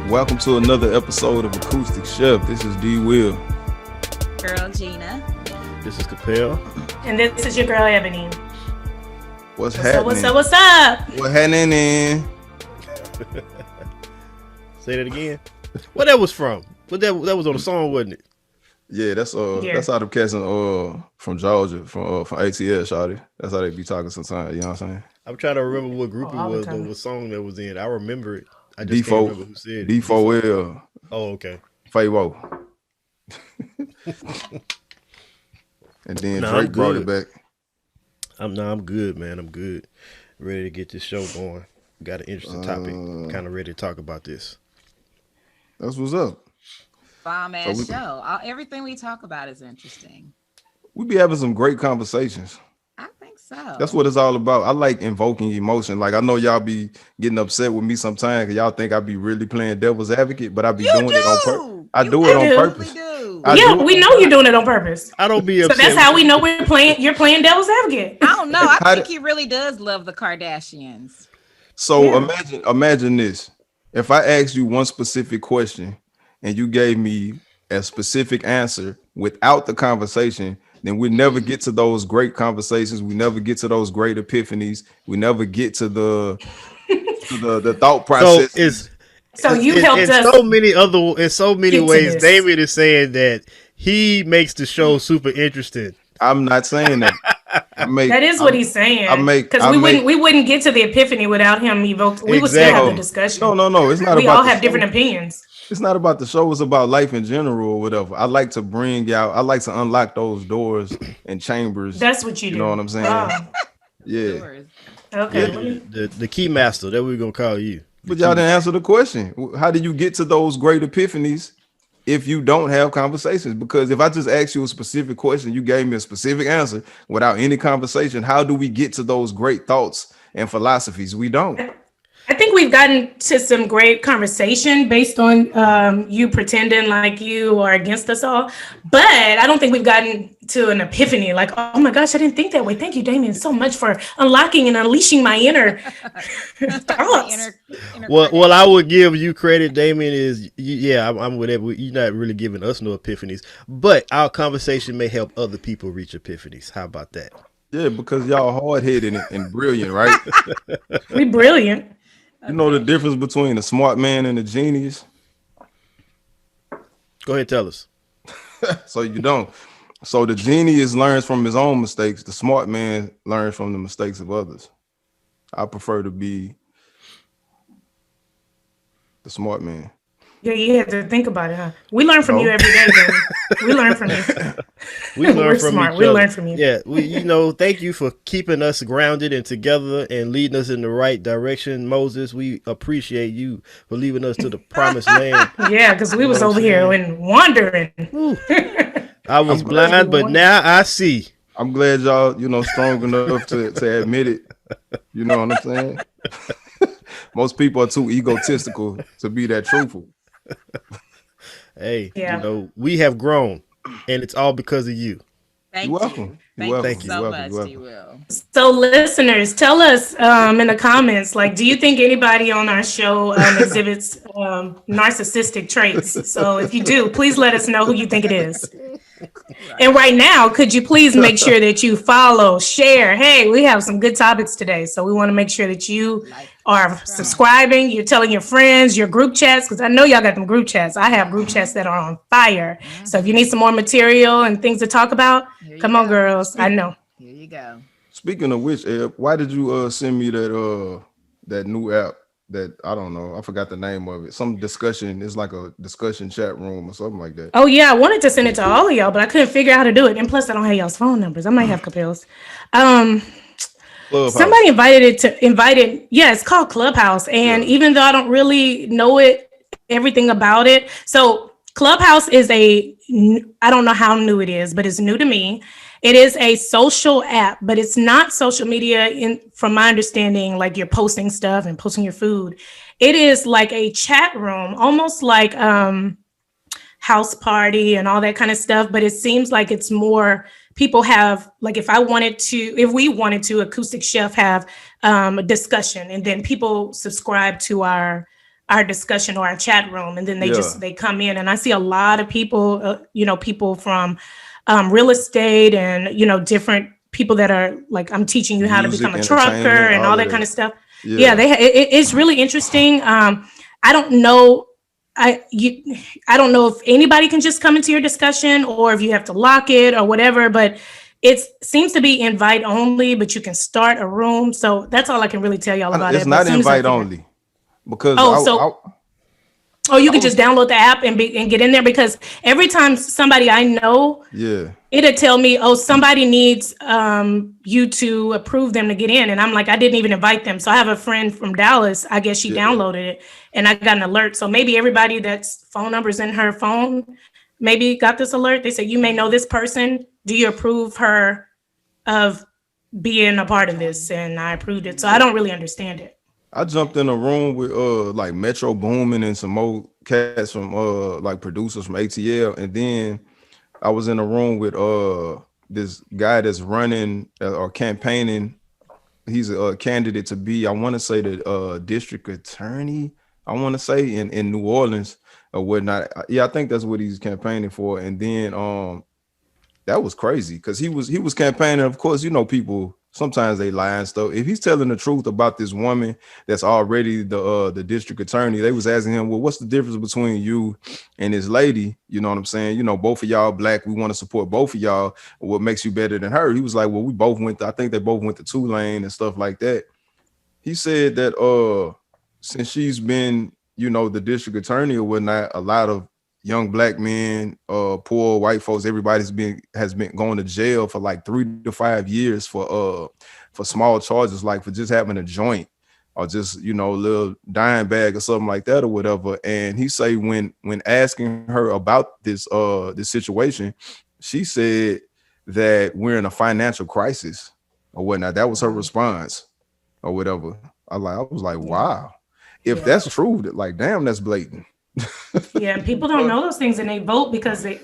Welcome to another episode of Acoustic Chef. This is D. Will. Girl Gina. This is Capel. And this is your girl Ebony. What's happening? What's up? What happening? Say that again. What that was from? What that was on the song, wasn't it? Yeah, that's out of cats from Georgia, from ATL, shawty. That's how they be talking sometimes. You know what I'm saying? I'm trying to remember what group it was, though, what song that was in. I remember it. I just can't remember who said it. D4L. Oh, okay. Favo. And then Drake brought it back. I'm good, man. I'm good. Ready to get this show going. Got an interesting topic. Kind of ready to talk about this. That's what's up. Bomb ass show. Everything we talk about is interesting. We be having some great conversations. I think so. That's what it's all about. I like invoking emotion. Like, I know y'all be getting upset with me sometimes because y'all think I be really playing devil's advocate, but I be doing it on purpose. I do it on purpose. We know you're doing it on purpose. I don't be upset. So that's how we know you're playing devil's advocate. I don't know. I think he really does love the Kardashians. So imagine this. If I asked you one specific question and you gave me a specific answer without the conversation, then we never get to those great conversations. We never get to those great epiphanies. We never get to the thought process. So you helped us. In so many ways, David is saying that he makes the show super interesting. I'm not saying that. That is what he's saying. Because we wouldn't get to the epiphany without him evoking. We would still have the discussion. No. It's not. We all have different opinions. It's not about the show. It's about life in general or whatever. I like to I like to unlock those doors and chambers. That's what you do. You know what I'm saying? Yeah. Okay. Yeah, the key master, that we're going to call you. But y'all didn't answer the question. How do you get to those great epiphanies if you don't have conversations? Because if I just asked you a specific question, you gave me a specific answer without any conversation, how do we get to those great thoughts and philosophies? We don't. I think we've gotten to some great conversation based on you pretending like you are against us all. But I don't think we've gotten to an epiphany like, oh my gosh, I didn't think that way. Thank you, Damien, so much for unlocking and unleashing my inner thoughts. Well, I would give you credit, Damien, I'm with it. You're not really giving us no epiphanies, but our conversation may help other people reach epiphanies. How about that? Yeah, because y'all hard-headed and brilliant, right? We brilliant. You know the difference between a smart man and a genius? Go ahead, tell us. So you don't. So the genius learns from his own mistakes. The smart man learns from the mistakes of others. I prefer to be the smart man. Yeah, you have to think about it, huh? We learn from you every day, baby. We learn from you. We learn from smart. each We other. learn from you. Yeah, thank you for keeping us grounded and together and leading us in the right direction, Moses. We appreciate you for leading us to the promised land. Yeah, because we was over here and wandering. I was blind, but now I see. I'm glad y'all, strong enough to admit it. You know what I'm saying? Most people are too egotistical to be that truthful. Hey, we have grown, and it's all because of you. You're welcome. Thank you so much, D-Will. So listeners, tell us in the comments, do you think anybody on our show exhibits narcissistic traits? So if you do, please let us know who you think it is. And right now, could you please make sure that you follow, share? Hey, we have some good topics today. So we want to make sure that you are subscribing. You're telling your friends, your group chats, because I know y'all got them group chats. I have group chats that are on fire. Mm-hmm. So if you need some more material and things to talk about, come on, girls. I know. Here you go. Speaking of which, Eb, why did you send me that new app? That I don't know, I forgot the name of it. Some discussion, it's like a discussion chat room or something like that. Oh yeah, I wanted to send it to all of y'all, but I couldn't figure out how to do it. And plus, I don't have y'all's phone numbers. I might have Capel's. Somebody invited. Yeah, it's called Clubhouse, and even though I don't really know everything about it, so Clubhouse is I don't know how new it is, but it's new to me. It is a social app, but it's not social media from my understanding, like you're posting stuff and posting your food. It is like a chat room, almost like House Party and all that kind of stuff. But it seems like it's more people have, like if we wanted to, Acoustic Chef have a discussion, and then people subscribe to our our discussion or our chat room, and then Yeah. they come in, and I see a lot of people, people from real estate and different people that are like, I'm teaching you how to become Music, a trucker entertainment, and all all of that kind that. of stuff. Yeah, Yeah. it's really interesting. I don't know. I don't know if anybody can just come into your discussion or if you have to lock it or whatever, but it seems to be invite only, but you can start a room. So that's all I can really tell y'all about It's it. But as not soon as I invite figure, only because oh, so you I can just was download the app and get in there, because every time somebody I know, yeah. it'll tell me, oh, somebody needs you to approve them to get in. And I'm like, I didn't even invite them. So I have a friend from Dallas. I guess she Yeah. downloaded it and I got an alert. So maybe everybody that's phone numbers in her phone maybe got this alert. They said, you may know this person. Do you approve her of being a part of this? And I approved it. So I don't really understand it. I jumped in a room with like Metro Boomin and some more cats from like producers from ATL, and then I was in a room with this guy that's running or campaigning. He's a candidate to be, I want to say, the district attorney, I want to say, in New Orleans or whatnot. Yeah, I think that's what he's campaigning for. And then that was crazy because he was campaigning. Of course, people sometimes they lie and stuff. If he's telling the truth about this woman that's already the district attorney, they was asking him, well, what's the difference between you and this lady? You know what I'm saying? Both of y'all black. We want to support both of y'all. What makes you better than her? He was like, well, we both went I think they both went to Tulane and stuff like that. He said that since she's been, the district attorney or whatnot, a lot of young black men, poor white folks, has been going to jail for like 3 to 5 years for small charges, like for just having a joint or just a little dime bag or something like that or whatever. And he say when asking her about this situation, she said that we're in a financial crisis or whatnot. That was her response or whatever. I was like, wow. If that's true, that like, damn, that's blatant. Yeah, people don't know those things and they vote because they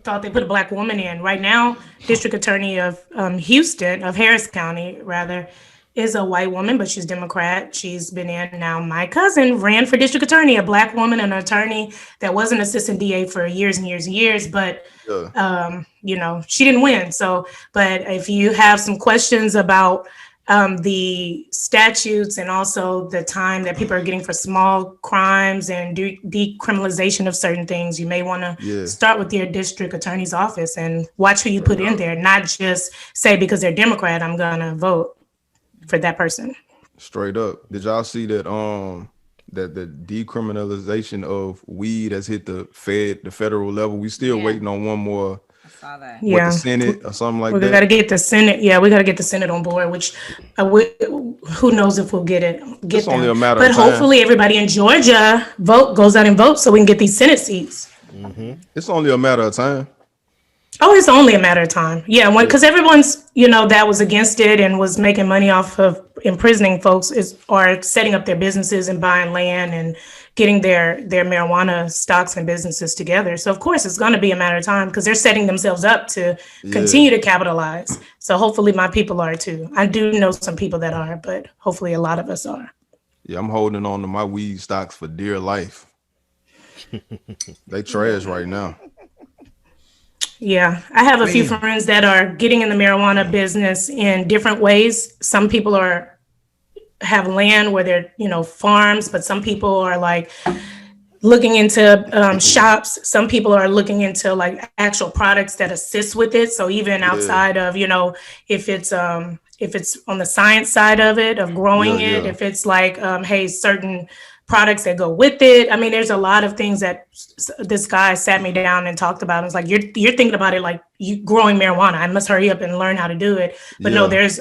thought they put a black woman in. Right now, district attorney of Houston, of Harris County, rather, is a white woman, but she's Democrat. She's been in. Now, my cousin ran for district attorney, a black woman, an attorney that was an assistant DA for years and years and years, but she didn't win. So, but if you have some questions about the statutes and also the time that people are getting for small crimes and decriminalization of certain things, you may want to start with your district attorney's office and watch who you put in there, not just say because they're Democrat, I'm going to vote for that person. Straight up. Did y'all see that that the decriminalization of weed has hit the federal level? We still waiting on one more. Saw that. With the Senate or something like that. We got to get the Senate. Yeah, we got to get the Senate on board, which who knows if we'll get it. It's only a matter but of time. Hopefully everybody in Georgia goes out and votes so we can get these Senate seats. Mm-hmm. It's only a matter of time. Oh, it's only a matter of time. Yeah, because everyone's, that was against it and was making money off of imprisoning folks or setting up their businesses and buying land and getting their marijuana stocks and businesses together. So, of course, it's going to be a matter of time because they're setting themselves up to continue to capitalize. So hopefully my people are too. I do know some people that are, but hopefully a lot of us are. Yeah, I'm holding on to my weed stocks for dear life. They trash right now. Yeah, I have a few friends that are getting in the marijuana business in different ways. Some people have land where they're, farms, but some people are like looking into shops. Some people are looking into like actual products that assist with it. So even outside of, if it's on the science side of it, of growing it, if it's like, hey, certain products that go with it. I mean, there's a lot of things that this guy sat me down and talked about. It's like, you're thinking about it like you growing marijuana. I must hurry up and learn how to do it. But no, there's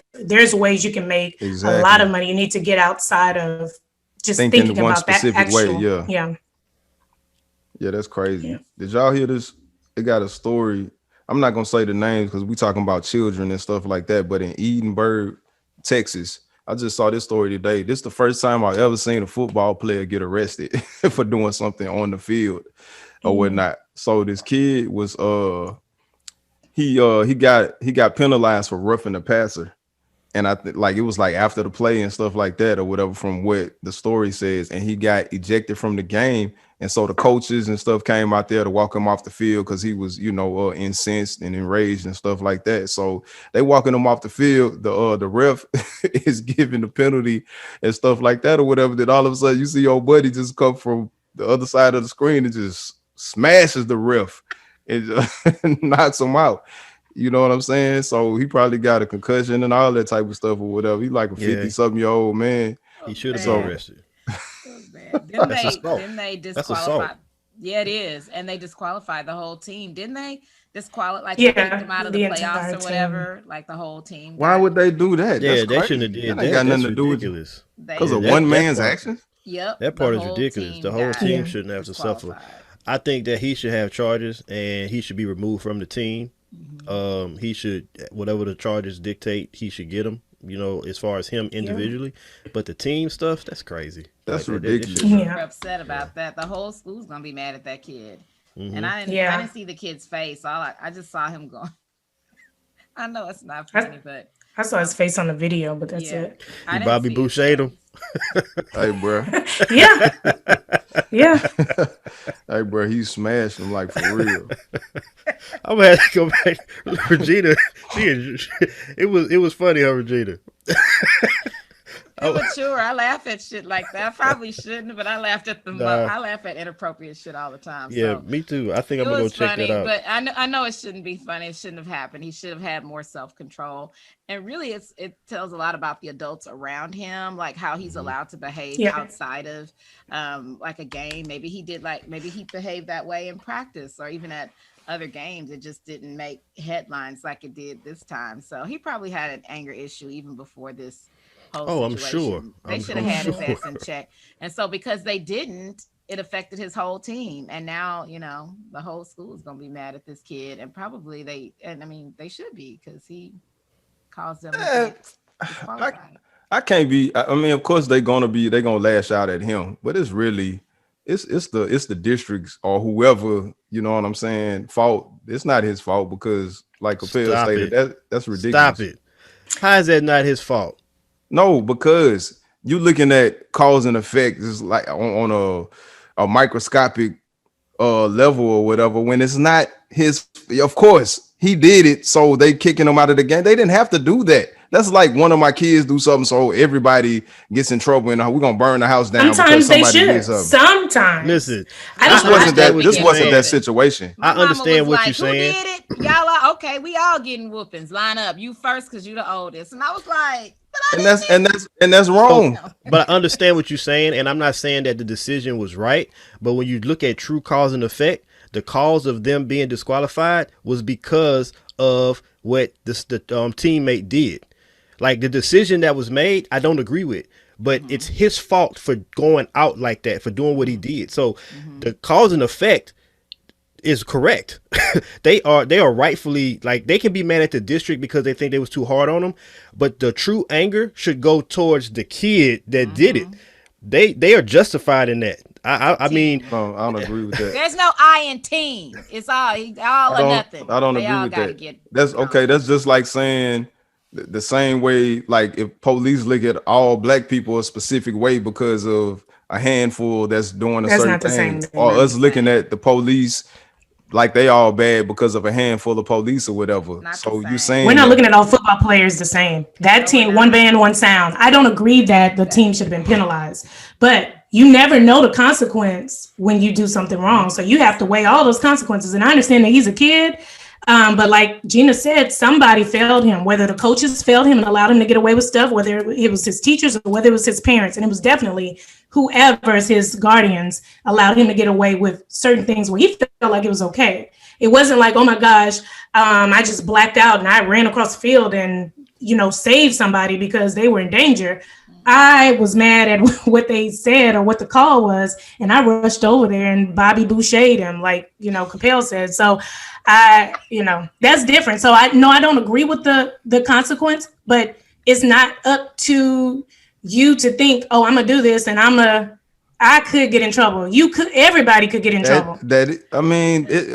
ways you can make a lot of money. You need to get outside of just thinking about that actual way. Yeah, that's crazy. Yeah. Did y'all hear this? It got a story. I'm not gonna say the names because we talking about children and stuff like that. But in Edinburgh, Texas, I just saw this story today. This is the first time I've ever seen a football player get arrested for doing something on the field or whatnot. So this kid was he got penalized for roughing the passer. and like it was like after the play and stuff like that or whatever from what the story says, and he got ejected from the game, and so the coaches and stuff came out there to walk him off the field because he was incensed and enraged and stuff like that. So they walking him off the field, the ref is giving the penalty and stuff like that or whatever. Then all of a sudden you see your buddy just come from the other side of the screen and just smashes the ref and just knocks him out. You know what I'm saying? So he probably got a concussion and all that type of stuff or whatever. He like a 50-something-year-old man. He should have been arrested. Didn't they disqualify? Yeah, it is. And they disqualified the whole team. Didn't they disqualify, like, kick them out of the playoffs or whatever? Like the whole team. Why would they do that? Yeah, they shouldn't have did that. Ain't got nothing to do with it. Because of one man's actions? Yep. That part is ridiculous. The whole team shouldn't have to suffer. I think that he should have charges and he should be removed from the team. He should, whatever the charges dictate, he should get them, as far as him individually. But the team stuff, that's crazy. That's ridiculous. We're upset about that. The whole school's gonna be mad at that kid. And I didn't see the kid's face. I just saw him going. I know it's not funny, but I saw his face on the video, but that's it. Bobby Boucher'd him. Hey, bro. Yeah. Hey, bro, he smashed him like for real. I'm gonna have to go back. Regina, it was funny, huh, Regina? Immature. I laugh at shit like that. I probably shouldn't, but I laughed at the I laugh at inappropriate shit all the time. Yeah, so me too. I think I'm gonna go check that out. But I know it shouldn't be funny. It shouldn't have happened. He should have had more self-control. And really, it tells a lot about the adults around him, like how he's allowed to behave outside of like a game. Maybe he behaved that way in practice or even at other games. It just didn't make headlines like it did this time. So he probably had an anger issue even before this. I'm sure. They should have had his ass in check. And so because they didn't, it affected his whole team. And now, the whole school is going to be mad at this kid. And probably they should be because he caused them to I can't be. I mean, of course they're gonna lash out at him, but it's really it's the district's or whoever, you know what I'm saying, fault. It's not his fault because like Capel stated, that's ridiculous. Stop it. How is that not his fault? No, because you looking at cause and effect is like on a microscopic level or whatever. When it's not his, of course he did it, so they kicking him out of the game. They didn't have to do that. That's like one of my kids do something so everybody gets in trouble and we're gonna burn the house down. Sometimes they should. Sometimes. Listen, this wasn't that situation. I understand what you're saying. Who did it? Y'all are okay. We all getting whoopings. Line up. You first because you the oldest. And I was like, and that's wrong. But I understand what you're saying, and I'm not saying that the decision was right. But when you look at true cause and effect, the cause of them being disqualified was because of what the teammate did. Like the decision that was made, I don't agree with, but it's his fault for going out like that, for doing what he did. So the cause and effect is correct. They are rightfully, like, they can be mad at the district because they think they was too hard on them, but the true anger should go towards the kid that did it. They are justified in that. I mean, no, I don't agree with that. There's no I in team. It's all or nothing. I don't agree with that. That's okay. That's just like saying the same way, like if police look at all black people a specific way because of a handful that's doing a certain thing, or us looking at the police like they all bad because of a handful of police or whatever. So you're saying we're not looking at all football players the same. That team, one band, one sound. I don't agree that the team should have been penalized, but you never know the consequence when you do something wrong. So you have to weigh all those consequences. And I understand that he's a kid. But like Gina said, somebody failed him, whether the coaches failed him and allowed him to get away with stuff, whether it was his teachers or whether it was his parents. And it was definitely whoever's his guardians allowed him to get away with certain things where he felt like it was okay. It wasn't like, oh my gosh, I just blacked out and I ran across the field and, saved somebody because they were in danger. I was mad at what they said or what the call was, and I rushed over there and Bobby Boucher'd him, like, Capel said. So that's different. So I don't agree with the consequence, but it's not up to you to think, oh, I'm gonna do this and I could get in trouble. Everybody could get in trouble.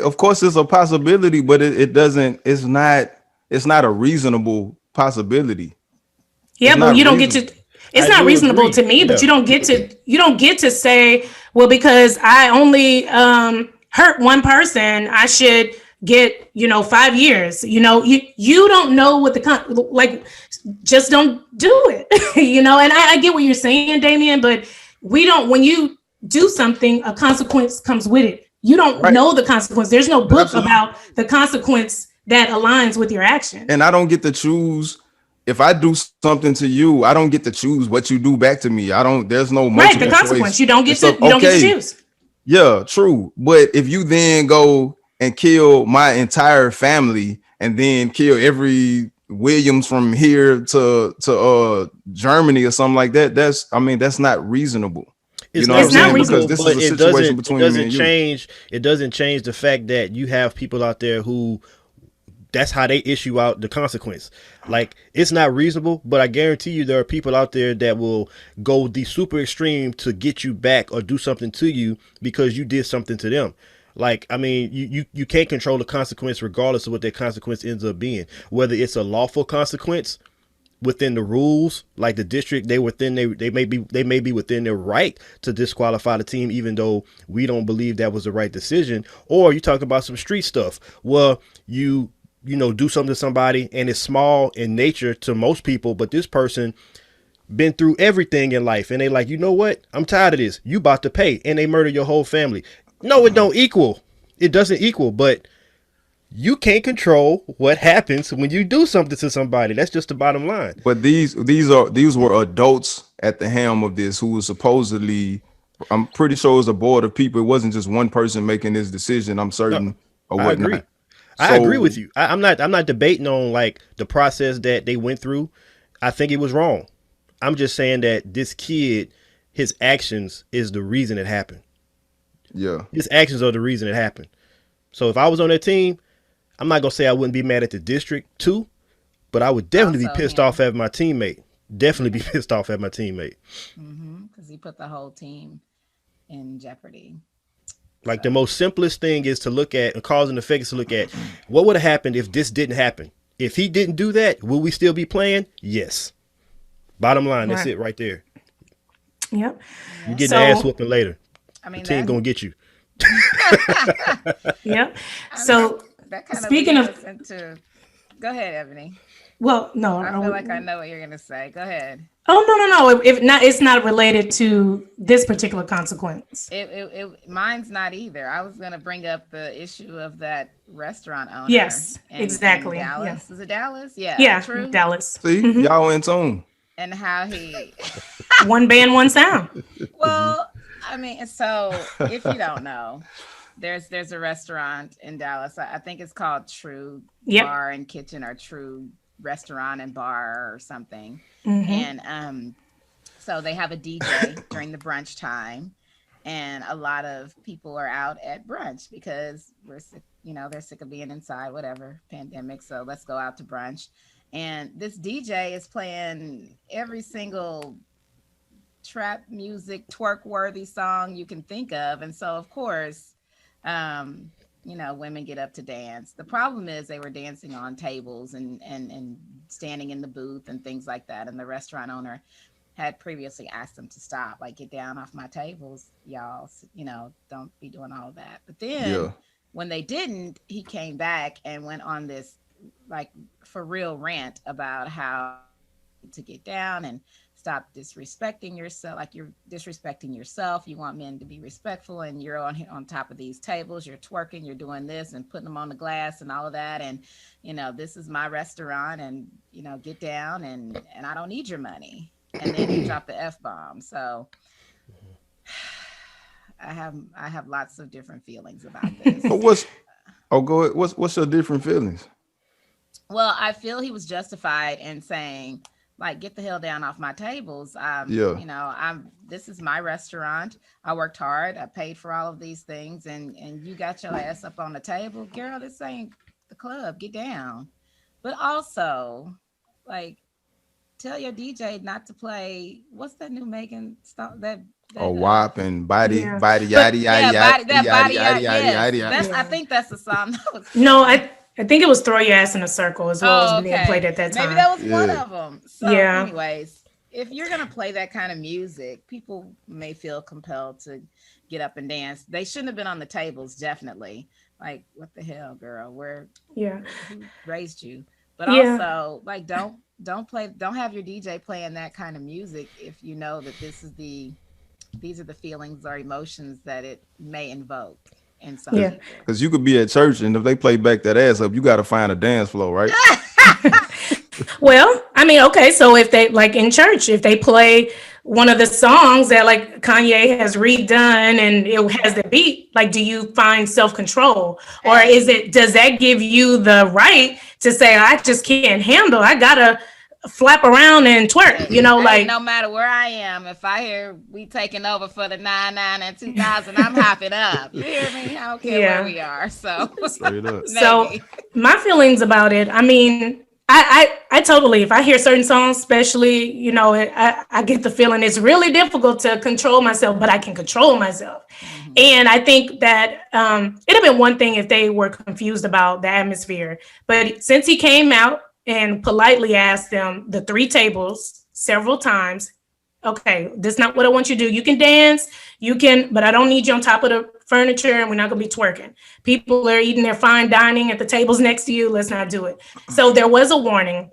Of course it's a possibility, but it's not a reasonable possibility. It's Yeah, but not you don't get reasonable. to. It's I not do reasonable agree. to me, but Yeah. you don't get to say, well, because I only hurt one person, I should get 5 years. You don't know what like. Just don't do it. And I get what you're saying, Damien, but we don't. When you do something, a consequence comes with it. You don't Right. know the consequence. There's no book Absolutely. about the consequence that aligns with your action. And I don't get to choose if I do something to you. I don't get to choose what you do back to me. I don't. There's no Right, multiple the choice consequence. and stuff. You don't get to Okay, choose. yeah, true. But if you then go and kill my entire family and then kill every Williams from here to Germany or something like that, that's I mean that's not reasonable. You It's know what I'm not It's not saying? Because reasonable, this reasonable. is but a it situation doesn't it between me doesn't and you. change it doesn't change the fact that you have people out there who that's how they issue out the consequence. Like it's not reasonable, but I guarantee you there are people out there that will go the super extreme to get you back or do something to you because you did something to them. Like I mean, you can't control the consequence regardless of what that consequence ends up being. Whether it's a lawful consequence within the rules, like the district, they may be within their right to disqualify the team, even though we don't believe that was the right decision. Or you talk about some street stuff. Well, do something to somebody and it's small in nature to most people, but this person been through everything in life and they like, you know what? I'm tired of this. You about to pay, and they murder your whole family. No, it don't equal. It doesn't equal, but you can't control what happens when you do something to somebody. That's just the bottom line. But these were adults at the helm of this who was supposedly, I'm pretty sure it was a board of people. It wasn't just one person making this decision, I'm No, certain, or I agree. whatnot. I agree So with you. I'm not debating on like the process that they went through. I think it was wrong. I'm just saying that this kid, his actions is the reason it happened. yeah. His actions are the reason it happened. So if I was on that team, I'm not gonna say I wouldn't be mad at the district too, but I would definitely be Also pissed him. off at my teammate. Definitely be pissed off at my teammate. Because he put the whole team in jeopardy. Like the So most simplest thing is to look at, a cause and effect is to look at what would have happened if this didn't happen. If he didn't do that, will we still be playing? Yes. Bottom line, that's Right. it right there. Yep. You get the ass So, whooping later. I The mean team that gonna get you. yep. I mean, So, that kind of speaking leads of, us into. Go ahead, Ebony. well, no, I feel like I know what you're gonna say. Go ahead. oh no. If not, it's not related to this particular consequence. Mine's not either. I was gonna bring up the issue of that restaurant owner Yes, in exactly. Yeah. Dallas. Is it Dallas? Yeah, Yeah, true. Dallas. See, y'all in tune. And how he One band, one sound. well, I mean, so if you don't know, there's a restaurant in Dallas. I think it's called True Yep. Bar and Kitchen or True Restaurant and Bar or something. Mm-hmm. And so they have a DJ during the brunch time, and a lot of people are out at brunch because we're sick, they're sick of being inside, whatever, pandemic. So let's go out to brunch. And this DJ is playing every single trap music, twerk worthy song you can think of. And so, of course, women get up to dance. The problem is they were dancing on tables and standing in the booth and things like that. And the restaurant owner had previously asked them to stop, like, get down off my tables, y'all, don't be doing all of that. But then Yeah. when they didn't, he came back and went on this like for real rant about how to get down and stop disrespecting yourself. Like, you're disrespecting yourself. You want men to be respectful, and you're on top of these tables, you're twerking, you're doing this and putting them on the glass and all of that. And this is my restaurant, and get down, and I don't need your money. And then he dropped the F-bomb. So I have lots of different feelings about this. But go ahead. What's your different feelings? Well, I feel he was justified in saying, like, get the hell down off my tables. Yeah. This is my restaurant. I worked hard. I paid for all of these things, and you got your ass up on the table. Girl, this ain't the club. Get down. But also, like, tell your DJ not to play, what's that new Megan stuff that WAP and body, Yeah. body, But yada, yeah, yada, that body, yada, yada, yes. yada, That's yada. I think that's the song. That was No, I think it was Throw Your Ass in a Circle is what was Oh, being played okay. at that Maybe time. that was one Yeah. of them. So, Yeah. anyways, if you're gonna play that kind of music, people may feel compelled to get up and dance. They shouldn't have been on the tables, definitely. Like, what the hell, girl? Yeah. Who raised you? But Yeah. also, like, don't have your DJ playing that kind of music if you know that these are the feelings or emotions that it may invoke in some Cause, Yeah. people. Cause you could be at church and if they play back that ass up, you got to find a dance floor, right? Well, I mean, okay, so if they like in church, if they play one of the songs that like Kanye has redone and it has the beat, like do you find self-control? Or is Hey, it does that give you the right to say I just can't handle, I gotta flap around and twerk, hey, hey, like no matter where I am, if I hear we taking over for the 99 and 2000, I'm hopping up. You hear me? I don't care where yeah. we are. So Straight up. So maybe. my feelings about it, I mean, I totally, if I hear certain songs, especially, I get the feeling it's really difficult to control myself, but I can control myself. Mhm. And I think that it'd have been one thing if they were confused about the atmosphere. But since he came out and politely asked them, the three tables, several times, okay, this is not what I want you to do. You can dance, but I don't need you on top of the furniture and we're not going to be twerking. People are eating their fine dining at the tables next to you. Let's not do it. So there was a warning,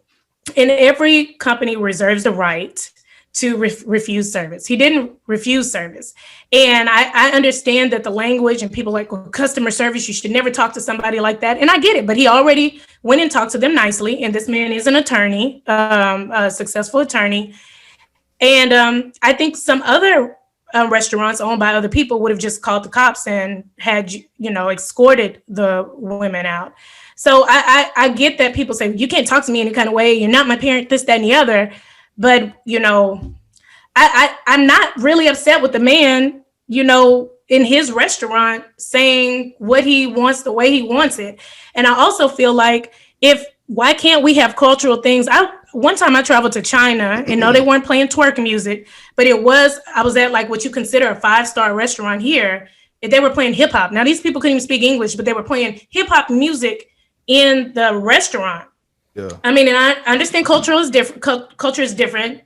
and every company reserves the right to refuse service. He didn't refuse service. And I understand that the language and people like, well, customer service, you should never talk to somebody like that. And I get it, but he already went and talked to them nicely. And this man is an attorney, a successful attorney. And I think some other restaurants owned by other people would have just called the cops and had, escorted the women out. So I get that people say, you can't talk to me any kind of way. You're not my parent, this, that, and the other. But, I'm not really upset with the man, in his restaurant saying what he wants the way he wants it. And I also feel like why can't we have cultural things? One time I traveled to China and no, they weren't playing twerk music, but I was at like what you consider a 5-star restaurant here. They were playing hip hop. Now these people couldn't even speak English, but they were playing hip hop music in the restaurant. Yeah. I mean, and I understand culture is different. Culture is different,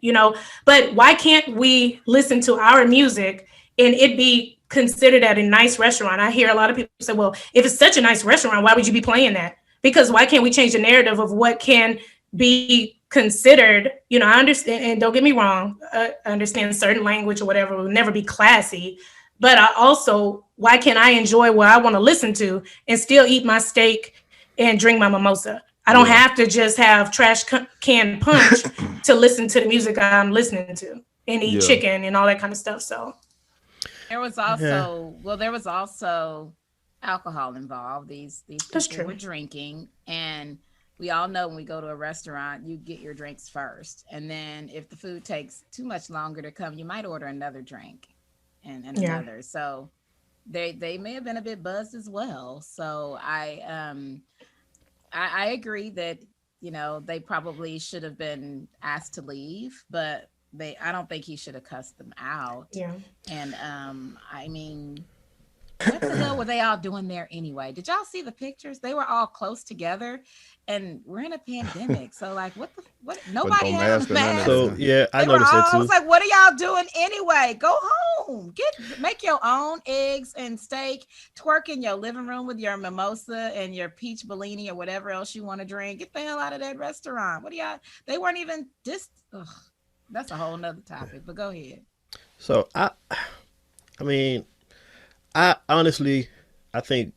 but why can't we listen to our music and it be considered at a nice restaurant? I hear a lot of people say, well, if it's such a nice restaurant, why would you be playing that? Because why can't we change the narrative of what can be considered? I understand, and don't get me wrong, I understand certain language or whatever will never be classy, but I also, why can't I enjoy what I want to listen to and still eat my steak and drink my mimosa? I don't Yeah. have to just have trash can punch to listen to the music I'm listening to and eat Yeah. chicken and all that kind of stuff. So Yeah. There was also alcohol involved. These that's people true. were drinking, and we all know when we go to a restaurant, you get your drinks first, and then if the food takes too much longer to come, you might order another drink and Yeah. another. So they may have been a bit buzzed as well. So I agree that they probably should have been asked to leave, but I don't think he should have cussed them out. Yeah. And I mean, what the hell were they all doing there anyway? Did y'all see the pictures? They were all close together, and we're in a pandemic. So like, what? With Nobody no had on a mask or none of that mask. So stuff. yeah, I They were noticed that all. I was too. like, what are y'all doing anyway? Go home. Make your own eggs and steak. Twerk in your living room with your mimosa and your peach Bellini or whatever else you want to drink. Get the hell out of that restaurant. What do y'all? They weren't even this. Ugh, that's a whole nother topic. But go ahead. So I mean, I honestly, I think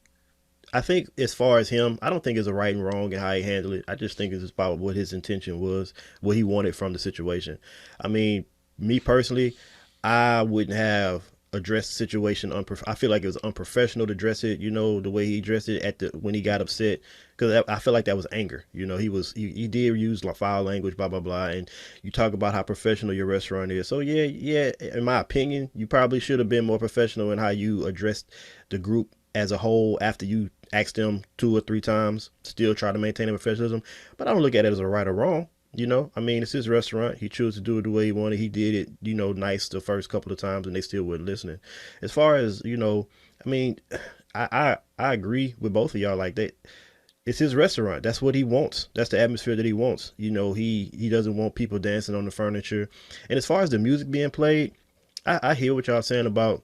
I think as far as him, I don't think it's a right and wrong and how he handled it. I just think it's about what his intention was, what he wanted from the situation. I mean, me personally, I wouldn't have addressed the situation. I feel like it was unprofessional to address it. You know, the way he addressed it when he got upset, because I feel like that was anger. You know, he did use like foul language, blah blah blah, and you talk about how professional your restaurant is. So yeah. In my opinion, you probably should have been more professional in how you addressed the group as a whole after you asked them 2 or 3 times. Still try to maintain professionalism, but I don't look at it as a right or wrong. You know, I mean, it's his restaurant. He chose to do it the way he wanted. He did it, nice the first couple of times, and they still weren't listening. As far as I mean, I agree with both of y'all. Like that, It's his restaurant. That's what he wants. That's the atmosphere that he wants. He doesn't want people dancing on the furniture. And as far as the music being played, I hear what y'all saying about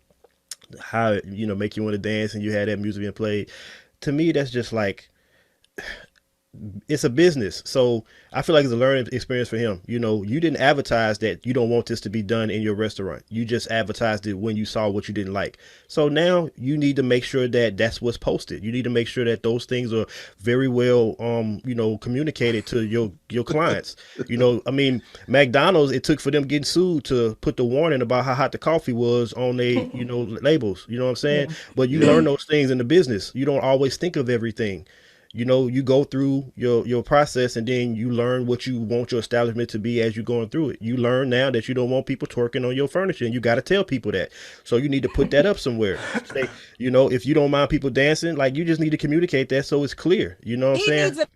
how make you want to dance and you had that music being played. To me, that's just like, it's a business. So I feel like it's a learning experience for him. You didn't advertise that you don't want this to be done in your restaurant. You just advertised it when you saw what you didn't like. So now you need to make sure that that's what's posted. You need to make sure that those things are very well, communicated to your clients. I mean, McDonald's, it took for them getting sued to put the warning about how hot the coffee was on their, labels. You know what I'm saying? Yeah. But you learn those things in the business. You don't always think of everything. You go through your process, and then you learn what you want your establishment to be as you're going through it. You learn now that you don't want people twerking on your furniture, and you got to tell people that. So you need to put that up somewhere. Say, if you don't mind people dancing, like, you just need to communicate that so it's clear. You know what I'm saying?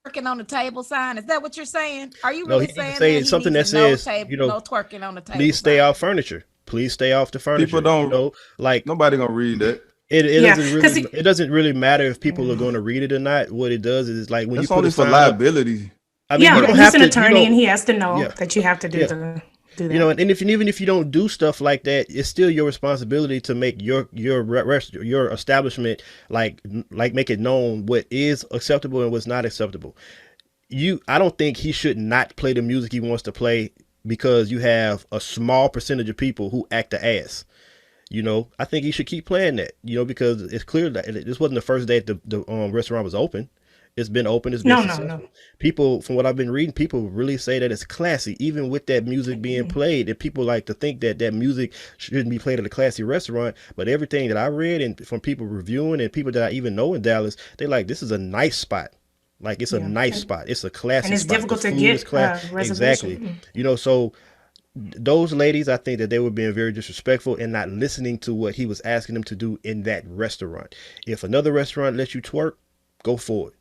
Twerking on the table sign. Is that what you're saying? Are you really saying that it's something that says, no twerking on the table? Please stay off furniture. Please stay off the furniture. People don't, like, nobody gonna read that. It doesn't really matter if people are going to read it or not. What it does is, like, when you put only for liability. I mean, he's an attorney, and he has to know that you have to do that. And even if you don't do stuff like that, it's still your responsibility to make your establishment like make it known what is acceptable and what's not acceptable. I don't think he should not play the music he wants to play because you have a small percentage of people who act the ass. I think he should keep playing that, because it's clear that this wasn't the first day the restaurant was open. It's been open. It's been successful. No. People, from what I've been reading, people really say that it's classy, even with that music being played. And people like to think that music shouldn't be played at a classy restaurant. But everything that I read and from people reviewing and people that I even know in Dallas, they like, this is a nice spot. Like, it's a nice spot. It's a classy spot. And it's difficult to get exactly. So those ladies, I think that they were being very disrespectful and not listening to what he was asking them to do in that restaurant. If another restaurant lets you twerk, go for it.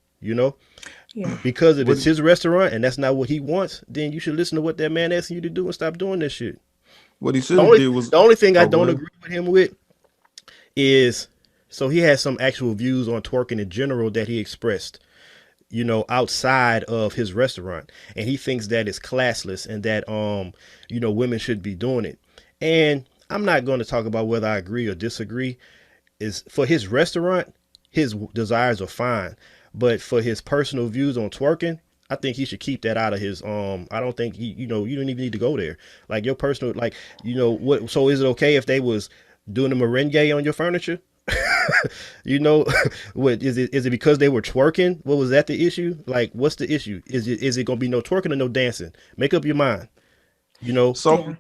Because if it's his restaurant and that's not what he wants, then you should listen to what that man asking you to do and stop doing this shit. What he should have did was, the only thing I don't agree with him with is, so he has some actual views on twerking in general that he expressed, outside of his restaurant, and he thinks that it's classless and that women should be doing it. And I'm not going to talk about whether I agree or disagree. Is for his restaurant, his desires are fine. But for his personal views on twerking, I think he should keep that out of his, I don't think you don't even need to go there. Like, your personal, like, what, so is it okay if they was doing a merengue on your furniture? What is it because they were twerking? What was that the issue? Like, what's the issue? Is it going to be no twerking or no dancing? Make up your mind.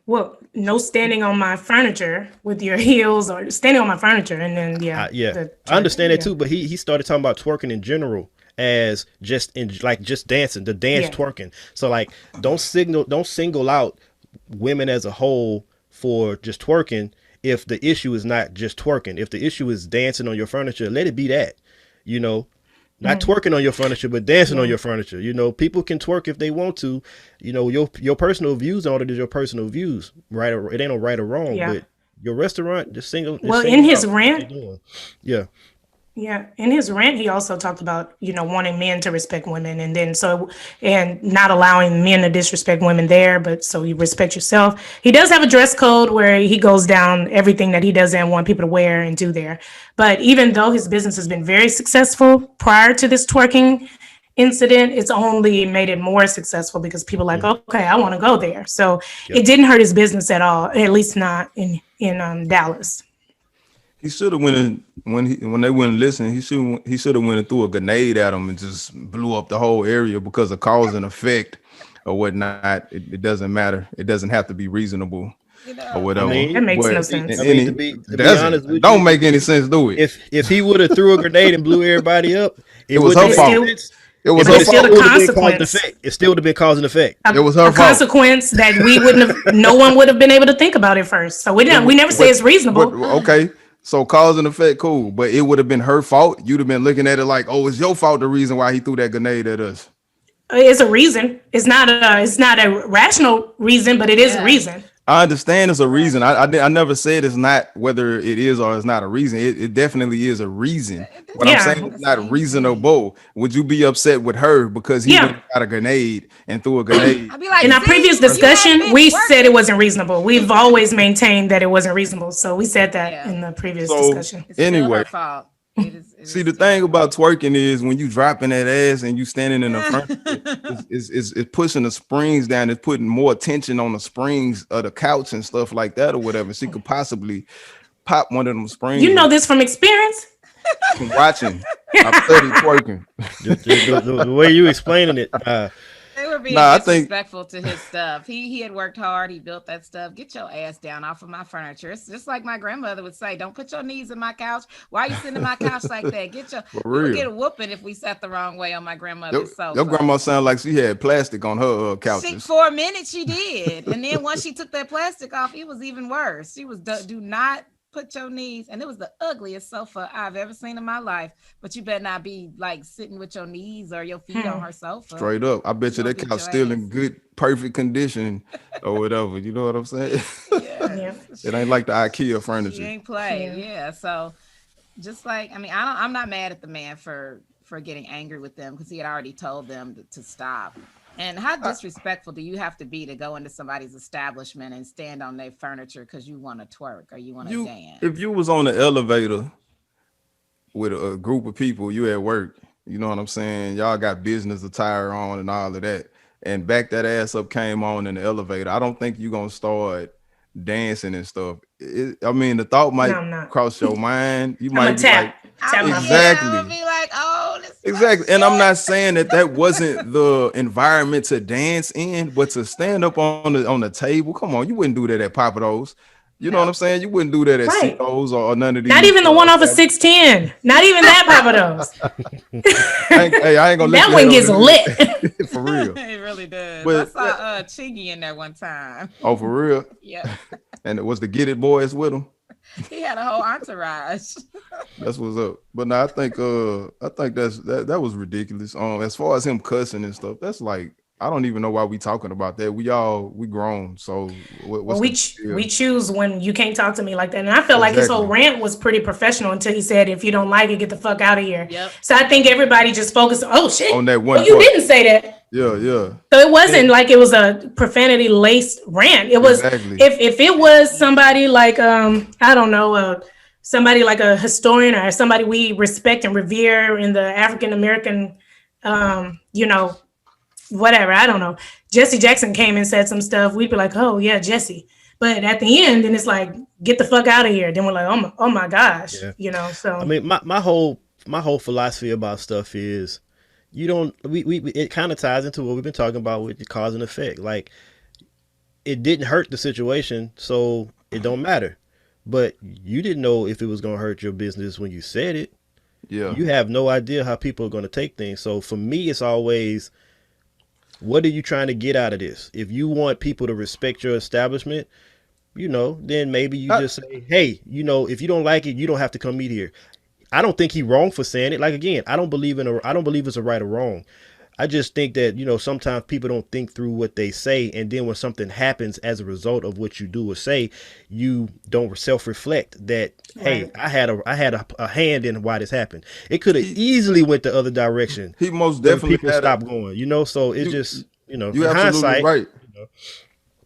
Well, no standing on my furniture with your heels, or standing on my furniture, and then I understand that too. But he started talking about twerking in general as just dancing, the dance twerking. So, like, don't single out women as a whole for just twerking. If the issue is not just twerking, if the issue is dancing on your furniture, let it be that. Not twerking on your furniture, but dancing on your furniture. People can twerk if they want to. Your personal views on it is your personal views, right? It ain't no right or wrong, but your restaurant, just single. Well, in his rant, Yeah, in his rant, he also talked about, wanting men to respect women, and not allowing men to disrespect women there, but so you respect yourself. He does have a dress code where he goes down everything that he doesn't want people to wear and do there. But even though his business has been very successful prior to this twerking incident, it's only made it more successful because people are like, okay, I want to go there. So it didn't hurt his business at all, at least not in Dallas. He should have went in when they wouldn't listen. He should have went and threw a grenade at them and just blew up the whole area because of cause and effect or whatnot. It doesn't matter. It doesn't have to be reasonable or whatever. That makes no sense. To be honest with don't make any sense, do it. If he would have threw a grenade and blew everybody up, it was her fault. It was her fault. It still would have been cause and effect. It was her fault. Consequence that no one would have been able to think about it first. So we never say it's reasonable. Okay. So cause and effect, cool, but it would have been her fault. You'd have been looking at it like, oh, it's your fault. The reason why he threw that grenade at us. It's a reason. It's not a rational reason, but it is a reason. I understand it's a reason. I never said it's not, whether it is or it's not a reason. It definitely is a reason. What I'm saying Yeah. is not reasonable. Would you be upset with her because he went Yeah. and got a grenade and threw a grenade? I'd be like, In our previous see, you had discussion, bitch we said it working. wasn't reasonable. We've always maintained that it wasn't reasonable. So we said that Yeah, in the previous So discussion. it's still anyway, her fault. It is. It see, is the still her thing about fault. twerking is when you dropping that ass and you standing in the front, Yeah. it's pushing the springs down. It's putting more tension on the springs of the couch and stuff like that or whatever. She could possibly pop one of them springs You know this from experience? from watching. I've studied twerking. The way you explaining it, They were being Nah, I think disrespectful to his stuff. He had worked hard. He built that stuff. Get your ass down off of my furniture. It's just like my grandmother would say, "Don't put your knees in my couch. Why are you sitting in my couch like that? Get your." for We would get real. a whooping if we sat the wrong way on my Your, grandmother's your sofa. grandma sounded like she had plastic on her She, couches. for a minute she did, and then once she took that plastic off, it was even worse. She was do not put your knees, and it was the ugliest sofa I've ever seen in my life. But you better not be like sitting with your knees or your feet on her sofa. Straight up. I bet She you gonna that beat couch your still ass. in good, perfect condition or whatever. You know what I'm saying? Yeah. Yes. It ain't like the IKEA She furniture. ain't play. Yeah. Yeah. So just like, I mean, I'm not mad at the man for getting angry with them because he had already told them to stop. And how disrespectful do you have to be to go into somebody's establishment and stand on their furniture because you want to twerk or you want to If dance? you was on the elevator with a group of people, you at work, you know what I'm saying? Y'all got business attire on and all of that. And back that ass up came on in the elevator. I don't think you gonna start dancing and stuff. I mean, the thought No, might I'm not. cross your mind. You I'm a might be like, tap my foot. Yeah, I'm gonna exactly. be like, oh, this is my Exactly. And I'm shit. not saying that that wasn't the environment to dance in, but to stand up on the table, come on, you wouldn't do that at Papados. You know what I'm No. saying? You wouldn't do that at Right. Citos or none of Not these even the one off of establishments. 610. Not even that Papa Hey, I ain't gonna let That you one hate gets on lit. it for real. It really does. I But saw Chingy in there one time. oh, for real. Yeah. And it was the Get It Boys with him. He had a whole entourage. That's what's up. But no, I think that was ridiculous. As far as him cussing and stuff, that's like I don't even know why we talking about that. We grown. So Well, what's the deal? we choose when you can't talk to me like that. And I felt like his whole Exactly. rant was pretty professional until he said, if you don't like it, get the fuck out of here. Yep. So I think everybody just focused, oh On shit. that Oh, one you part. didn't say that. Yeah, yeah. So it wasn't And like it was a profanity laced rant. It was exactly. if it was somebody like I don't know, somebody like a historian or somebody we respect and revere in the African American you know, whatever, I don't know. Jesse Jackson came and said some stuff, we'd be like, oh yeah, Jesse. But at the end, then it's like, get the fuck out of here. Then we're like, oh my gosh, yeah. you know. I So mean, my whole philosophy about stuff is you don't we it kind of ties into what we've been talking about with the cause and effect. Like it didn't hurt the situation, so it don't matter. But you didn't know if it was going to hurt your business when you said it. Yeah. You have no idea how people are going to take things. So for me, it's always, what are you trying to get out of this? If you want people to respect your establishment, then maybe you just say, hey, if you don't like it, you don't have to come eat here. I don't think he's wrong for saying it. Like, again, I don't believe it's a right or wrong. I just think that, sometimes people don't think through what they say. And then when something happens as a result of what you do or say, you don't self-reflect that, hey, right. I had a hand in why this happened. It could have easily went the other direction. He most When definitely people had stopped going, so it's just, in you absolutely hindsight, right.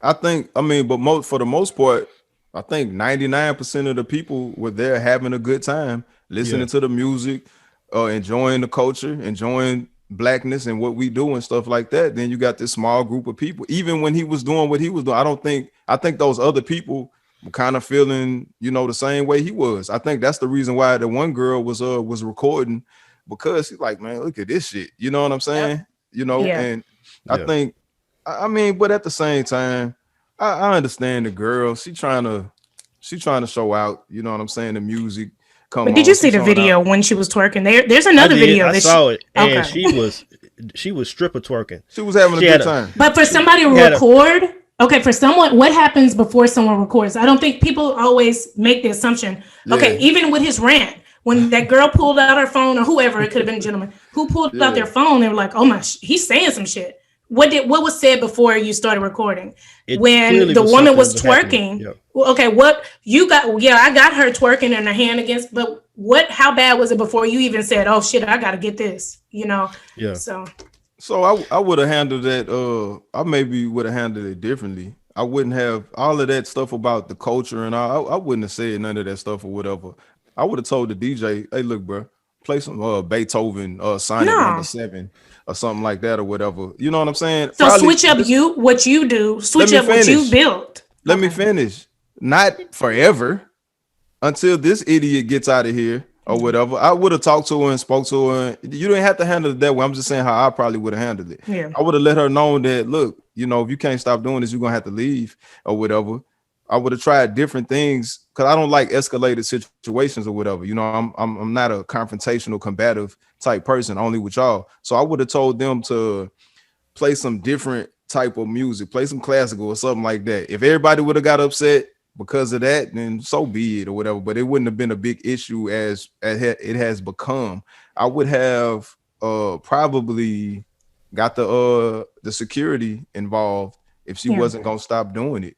I think, I mean, but for the most part, I think 99% of the people were there having a good time, listening yeah, to the music, enjoying the culture, enjoying blackness and what we do and stuff like that. Then you got this small group of people. Even when he was doing what he was doing, I think those other people were kind of feeling, the same way he was. I think that's the reason why the one girl was recording, because she's like, man, look at this shit. You know what I'm saying? Yeah. And I yeah. think, I mean, but at the same time, I understand the girl. She trying to show out. You know what I'm saying? The music come But did on. you She see the showing video out. when she was twerking? There's I another did. video I that saw it, and okay. she was stripper twerking. She was having a She good had time. But for somebody to she had a record, okay, for someone, what happens before someone records? I don't think people always make the assumption. Okay, Yeah, even with his rant, when that girl pulled out her phone, or whoever, it could have been a gentleman who pulled out yeah. their phone, they were like, "Oh my, he's saying some shit." what was said before you started recording? It When clearly the was woman was something happening. twerking. Yep. Well, okay, what you got? Yeah, I got her twerking and her hand against. But what? How bad was it before you even said, "Oh shit, I got to get this"? You know. Yeah. So So I would have handled that. I maybe would have handled it differently. I wouldn't have all of that stuff about the culture and all. I wouldn't have said none of that stuff or whatever. I would have told the DJ, "Hey, look, bro, play some Beethoven, Sonnet Number no. 7, or something like that, or whatever." You know what I'm saying? So Probably. switch up what you do. Let Switch me up what you finish. built. Let me Okay. finish. Not forever, until this idiot gets out of here or whatever. I would have talked to her and spoke to her. You didn't have to handle it that way. I'm just saying how I probably would have handled it. Yeah. I would have let her know that, look, if you can't stop doing this, you're gonna have to leave or whatever. I would have tried different things because I don't like escalated situations or whatever. I'm not a confrontational, combative type person, only with y'all. So I would have told them to play some different type of music, play some classical or something like that. If everybody would have got upset because of that, then so be it or whatever. But it wouldn't have been a big issue as it has become. I would have probably got the security involved if she Yeah. wasn't gonna stop doing it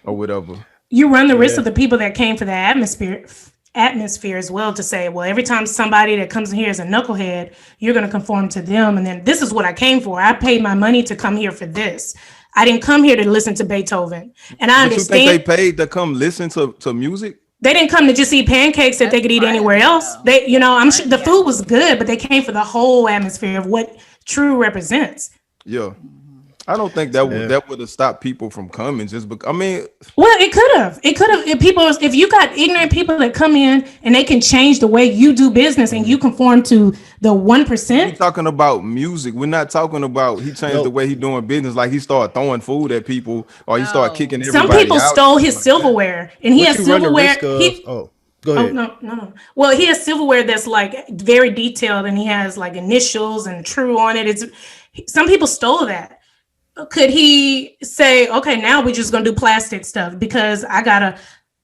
or whatever. You run the risk Yeah. of the people that came for the atmosphere as well to say, well, every time somebody that comes in here is a knucklehead, you're going to conform to them. And then this is what I came for. I paid my money to come here for this. I didn't come here to listen to Beethoven. And I But you think understand they paid to come listen to music? they didn't come to just eat pancakes that they could eat part of anywhere it, else. though. I'm sure the Yeah. food was good, but they came for the whole atmosphere of what true represents. Yeah. I don't think that Yeah. would have stopped people from coming just because. I mean, Well, it could have. It could have. If you got ignorant people that come in and they can change the way you do business and you conform to the we 1%. talking about music. We're not talking about he changed the No. way he doing business, like he started throwing food at people or he started No. kicking Some everybody people out. stole his silverware, and he What has you run the silverware. risk of? Oh, go Oh ahead. no. Well, he has silverware that's like very detailed, and he has like initials and true on it. Some people stole that. Could he say, okay, now we're just gonna do plastic stuff because I gotta?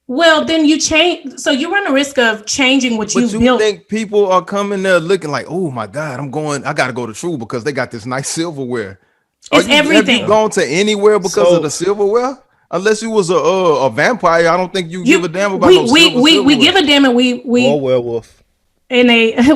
Well, then you change. So you run the risk of changing what But you've you built. think people are coming there looking like, oh my God, I gotta go to True because they got this nice silverware. It's Have you everything. gone to anywhere because of So the silverware? Unless you was a vampire, I don't think you give a You damn about we no we we we silverware. give a damn, and or we werewolf. and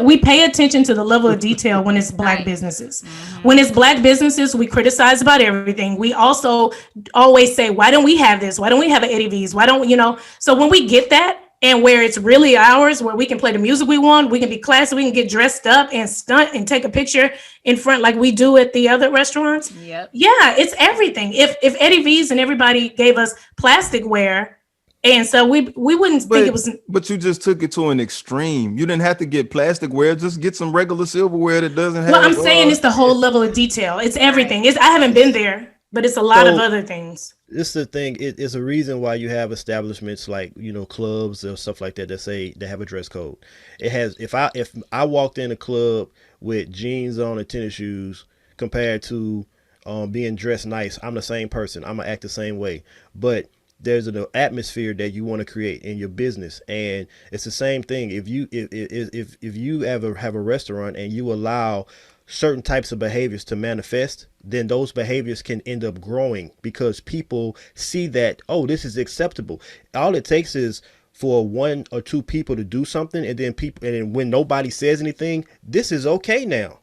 we pay attention to the level of detail when it's black Right. businesses. When it's black businesses, we criticize about everything. We also always say, why don't we have this? Why don't we have an Eddie V's? Why don't So when we get that, and where it's really ours, where we can play the music we want, we can be classy, we can get dressed up and stunt and take a picture in front like we do at the other restaurants. Yep. Yeah, it's everything. If Eddie V's and everybody gave us plasticware, and so we wouldn't think it was. But you just took it to an extreme. You didn't have to get plasticware. Just get some regular silverware that doesn't have. Well, I'm saying it's the whole level of detail. It's everything. I haven't been there, but it's a lot of So- other things. This is the thing. It's a reason why you have establishments like clubs or stuff like that that say they have a dress code. It has. If I walked in a club with jeans on and tennis shoes compared to being dressed nice, I'm the same person. I'm gonna act the same way. But there's an atmosphere that you want to create in your business, and it's the same thing. If you ever have a restaurant and you allow certain types of behaviors to manifest, then those behaviors can end up growing because people see that, oh, this is acceptable. All it takes is for one or two people to do something, and then when nobody says anything, this is okay now.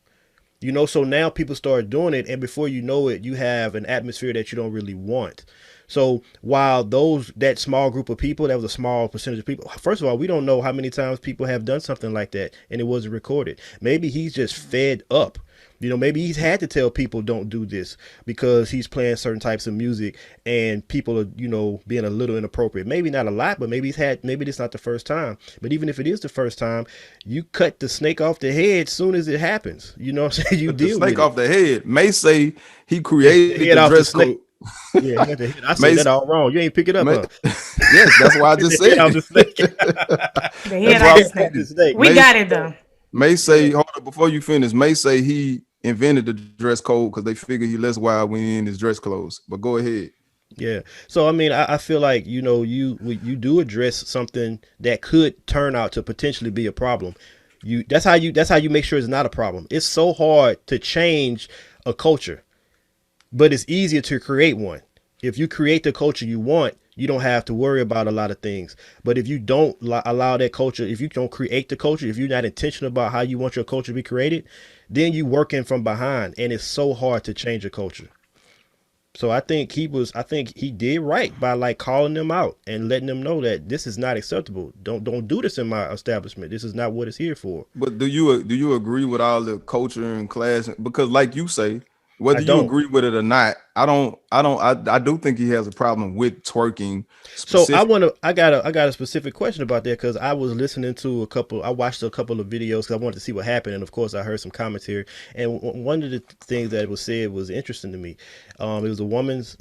So now people start doing it, and before you know it, you have an atmosphere that you don't really want. So while that small group of people, that was a small percentage of people. First of all, we don't know how many times people have done something like that and it wasn't recorded. Maybe he's just fed up. Maybe he's had to tell people don't do this because he's playing certain types of music and people are, being a little inappropriate. Maybe not a lot, but maybe it's not the first time. But even if it is the first time, you cut the snake off the head as soon as it happens. You know what I'm saying? You Cut the deal snake with off it. the head. May say he created Head the off the dress snake. code. Yeah, I said that all wrong. You ain't pick it up, huh? Yes, that's why I just said I was it. just thinking. The head why off I the said snake. it. Snake. We got it though. May say, hold up, before you finish, May say he invented the dress code because they figure he less wild when he in his dress clothes. But go ahead. Yeah. So I mean, I feel like you do address something that could turn out to potentially be a problem. That's how you make sure it's not a problem. It's so hard to change a culture. but it's easier to create one. If you create the culture you want, you don't have to worry about a lot of things. But if you don't allow that culture, if you don't create the culture, if you're not intentional about how you want your culture to be created, then you working from behind, and it's so hard to change a culture. So I think he did right by like calling them out and letting them know that this is not acceptable. Don't do this in my establishment. This is not what it's here for. But do you agree with all the culture and class? Because like you say, I whether you don't. agree with it or not, I do think he has a problem with twerking So specific. I got a specific question about that because I was listening to I watched a couple of videos because I wanted to see what happened, and of course I heard some commentary. And one of the things that was said was interesting to me. It was a woman's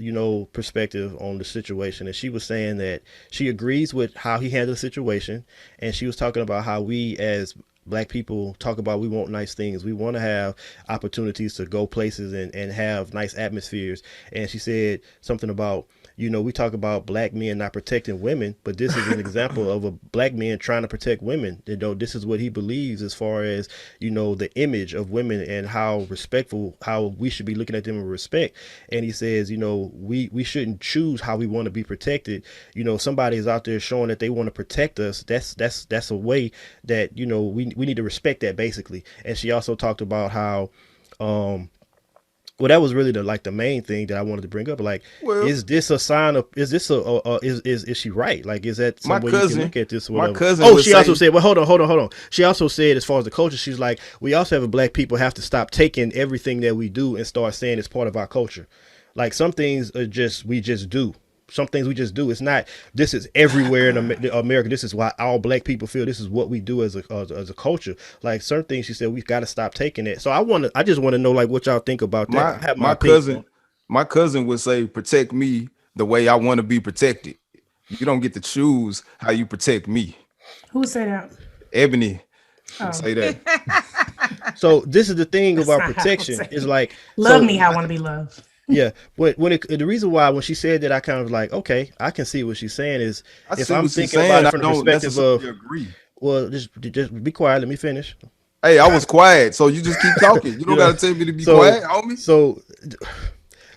perspective on the situation, and she was saying that she agrees with how he handled the situation, and she was talking about how we as Black people talk about we want nice things. We want to have opportunities to go places and have nice atmospheres. And she said something about, we talk about Black men not protecting women, but this is an example of a Black man trying to protect women. This is what he believes as far as, the image of women and how respectful, how we should be looking at them with respect. And he says, we shouldn't choose how we want to be protected. Somebody is out there showing that they want to protect us. That's a way that, we need to respect that basically. And she also talked about how, well, that was really the main thing that I wanted to bring up. Like, Well, is this a sign of? Is this is she right? Like, is that my some way you can cousin, look at this or my whatever? cousin Oh, would she also say, said, well, hold on. She also said, as far as the culture, she's like, we also have Black people have to stop taking everything that we do and start saying it's part of our culture. Like some things are we just do. Some things we just do. It's not. This is everywhere in America. This is why all Black people feel. This is what we do as a culture. Like certain things, she said we've got to stop taking it. So I just want to know like what y'all think about that. my I have my my opinion. cousin, my cousin would say, protect me the way I want to be protected. You don't get to choose how you protect me. Who said that? Ebony would Oh, say that. So this is the thing that's about not how I would protection say is it. like Love so me how I want to be loved. yeah. The reason why when she said that I kind of like okay I can see what she's saying is I if see I'm what she's thinking about saying. it I from the don't perspective of necessarily agree. well just be quiet, let me finish. Hey, I was quiet, so you just keep talking. You You don't know got to tell me to be so quiet, homie. so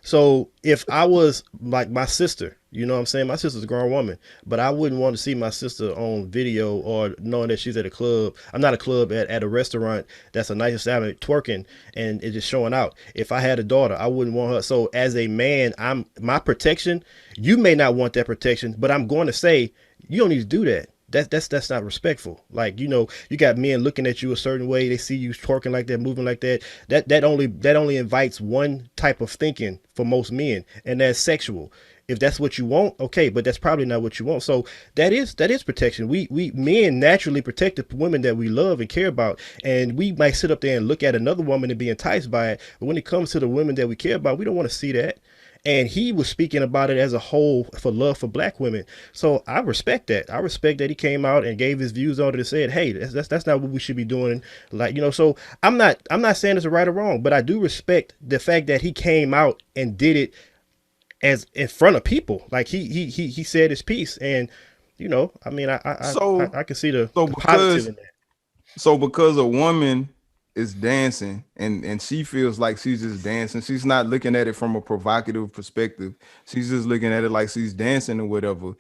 So if I was like my sister, what I'm saying? My sister's a grown woman, but I wouldn't want to see my sister on video or knowing that she's at a club. I'm not a club at a restaurant that's a nice establishment twerking and it's just showing out. If I had a daughter, I wouldn't want her. So as a man, my protection, you may not want that protection, but I'm going to say you don't need to do that. That's not respectful. Like, you got men looking at you a certain way. They see you twerking like that, moving like that. That only invites one type of thinking for most men, and that's sexual. If that's what you want, okay, but that's probably not what you want. So that is protection. We men naturally protect the women that we love and care about, and we might sit up there and look at another woman and be enticed by it. But when it comes to the women that we care about, we don't want to see that. And he was speaking about it as a whole for love for Black women. So I respect that. I respect that he came out and gave his views on it and said, "Hey, that's not what we should be doing." Like, So I'm not saying it's right or wrong, but I do respect the fact that he came out and did it as in front of people. Like he said his piece, and I mean, So, I can see the so positive because in that. so because a woman is dancing and she feels like she's just dancing, she's not looking at it from a provocative perspective. She's just looking at it like she's dancing or whatever.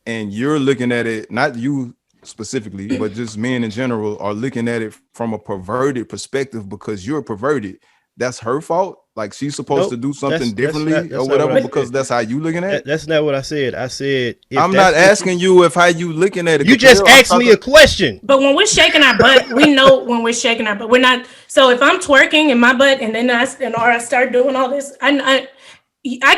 And you're looking at it, not you specifically, but just men in general are looking at it from a perverted perspective because you're perverted. That's her fault. Like she's supposed to Nope, do something that's not differently or that's not what whatever I because said. that's how you looking at it. That's not what I said. I said if I'm not that's what you asking you if how you looking at it. you just Capel. I'm asked me talking. a question. But when we're shaking our butt, we know when we're shaking our butt. We're not. So if I'm twerking in my butt and then or I start doing all this, I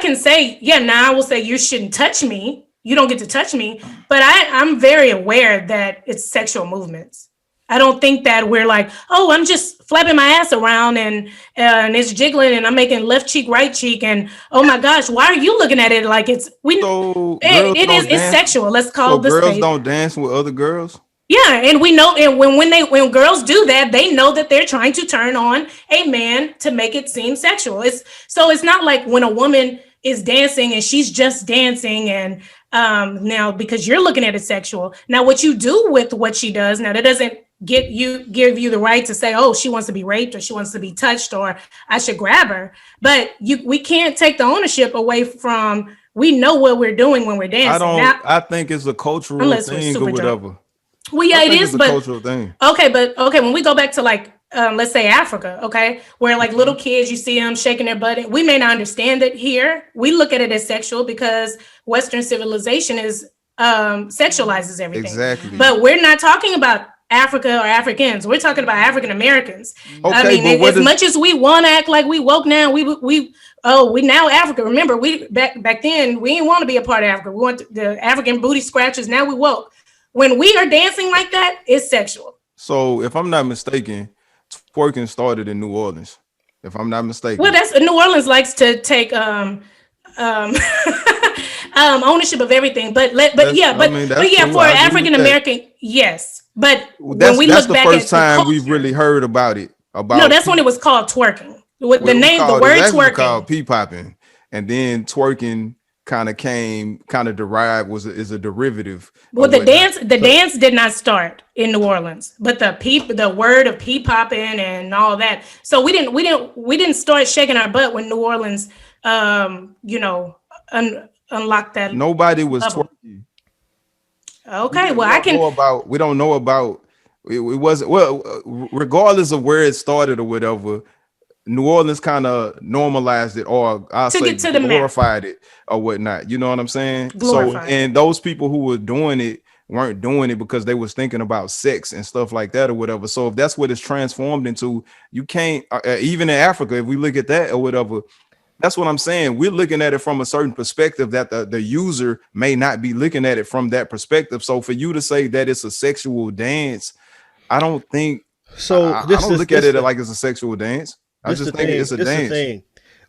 can say, yeah, now I will say you shouldn't touch me. You don't get to touch me. But I'm very aware that it's sexual movements. I don't think that we're like, oh, I'm just flapping my ass around and it's jiggling and I'm making left cheek, right cheek, and oh my gosh, why are you looking at it like it's So girls don't it's dance. sexual. Let's So call the girls spade. don't dance with other girls. Yeah, and we know, and when girls do that, they know that they're trying to turn on a man to make it seem sexual. It's not like when a woman is dancing and she's just dancing and now because you're looking at it sexual. Now what you do with what she does, now that doesn't give you the right to say, oh, she wants to be raped or she wants to be touched or I should grab her. But we can't take the ownership away from, we know what we're doing when we're dancing. Now, I think it's a cultural unless we're thing or super drunk. whatever. Well, I yeah, it think is, it's a but cultural thing. okay, when we go back to like let's say Africa, okay, where like little kids, you see them shaking their butt. We may not understand it here. We look at it as sexual because Western civilization is sexualizes everything. Exactly. But we're not talking about Africa or Africans. We're talking about African Americans. I Okay, mean, but what as is much as we want to act like we woke now, we now Africa. Remember, we back then we didn't want to be a part of Africa. We want the African booty scratchers. Now we woke. When we are dancing like that, it's sexual. so? If I'm not mistaken, twerking started in New Orleans. If I'm not Well, mistaken, that's New Orleans likes to take um ownership of everything. that's I mean But that's yeah, cool. for I agree with African that. American, yes. But when That's we that's look the back first at the time we've really culture, heard about it. no, About that's when it was called twerking. With well, the name, the it was word actually called twerking. pea popping, and then twerking kind of derived was is a derivative Well, or whatnot. the So dance did not start in New Orleans, but the word of pea popping and all that. So we didn't start shaking our butt when New Orleans, you know, unlocked that Nobody was bubble. twerking. Okay, We well, I don't can. know about we don't know about it wasn't well regardless of where it started or whatever. New Orleans kind of normalized it, or I'll Took say it to the map, glorified it or whatnot. You know what I'm saying? So, mhm. glorified it. and those people who were doing it weren't doing it because they was thinking about sex and stuff like that or whatever. So, if that's what it's transformed into, you can't even in Africa, if we look at that or whatever. That's what I'm saying. We're looking at it from a certain perspective that the user may not be looking at it from that perspective. So, for you to say that it's a sexual dance, I don't think So I don't look at it like it's a sexual dance. I this just the think thing. it's a This the dance. thing.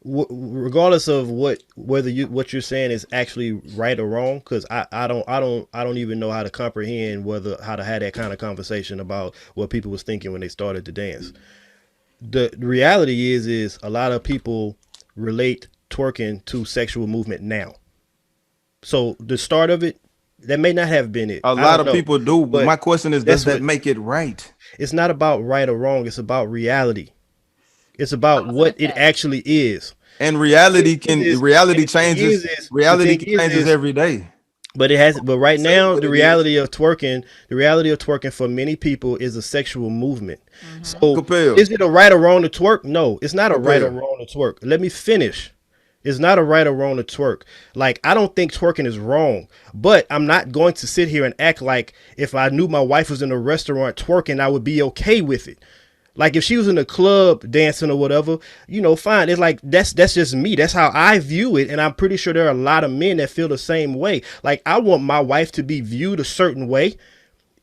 Regardless of what you're saying is actually right or wrong, because I don't even know how to comprehend how to have that kind of conversation about what people was thinking when they started to dance. The reality is a lot of people relate twerking to sexual movement now. So the start of it, that may not have been it. A I lot don't of know, people do, but but my question is, does that's that what. make it right? It's not about right or wrong. It's about reality. It's about Cause and what it effect. actually is. And Thing is, and the reality thing changes is, every day. but it has. But right Say now, what it is. the reality of twerking for many people is a sexual movement. Mm-hmm. So, Compel. is it a right or wrong to twerk? No, it's not a right or Compel. wrong to twerk. Let me finish. It's not a right or wrong to twerk. Like, I don't think twerking is wrong, but I'm not going to sit here and act like if I knew my wife was in a restaurant twerking, I would be okay with it. Like if she was in a club dancing or whatever, fine. It's like that's just me. That's how I view it, and I'm pretty sure there are a lot of men that feel the same way. Like I want my wife to be viewed a certain way,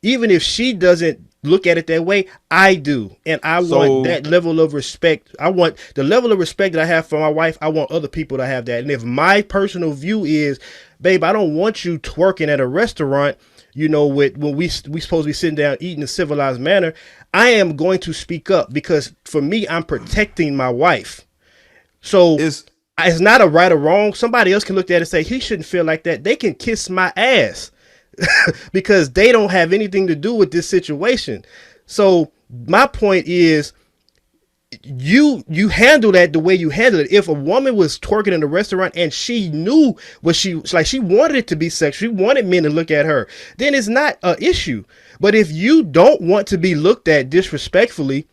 even if she doesn't look at it that way. I do, and I want So that level of respect. I want the level of respect that I have for my wife. I want other people to have that. And if my personal view is, babe, I don't want you twerking at a restaurant, with when we supposed to be sitting down eating in a civilized manner, I am going to speak up because for me, I'm protecting my wife. So it's it's not a right or wrong. Somebody else can look at it and say he shouldn't feel like that. They can kiss my ass because they don't have anything to do with this situation. So my point is you handle that the way you handle it. If a woman was twerking in a restaurant and she knew what she wanted it to be sexual, she wanted men to look at her, then it's not an issue. But if you don't want to be looked at disrespectfully,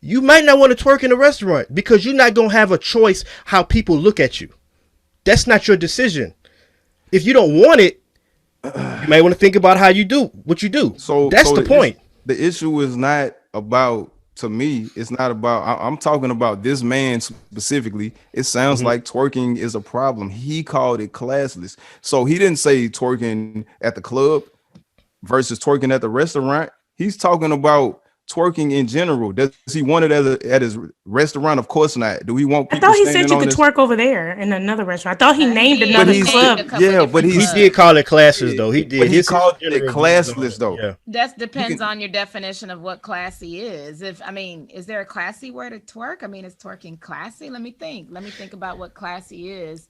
you might not want to twerk in a restaurant because you're not going to have a choice how people look at you. That's not your decision. If you don't want it, you may want to think about how you do what you do. That's the point. the issue is not about, to me, it's not about I'm talking about this man specifically. It sounds Mhm. like twerking is a problem. He called it classless. So he didn't say twerking at the club versus twerking at the restaurant. He's talking about twerking in general. Does he want it at his restaurant? Of course not. Do he want I people thought he said standing you on could this? twerk over there in another restaurant. I thought he He named did. But another He he's named a club. couple yeah, but different He he's did clubs. call it classes though. He but did. he His called it general views on classless it. though. Yeah. That You depends can on your definition of what classy is. Is there a classy word to twerk? I mean, is twerking classy? Let me think. Let me think about what classy is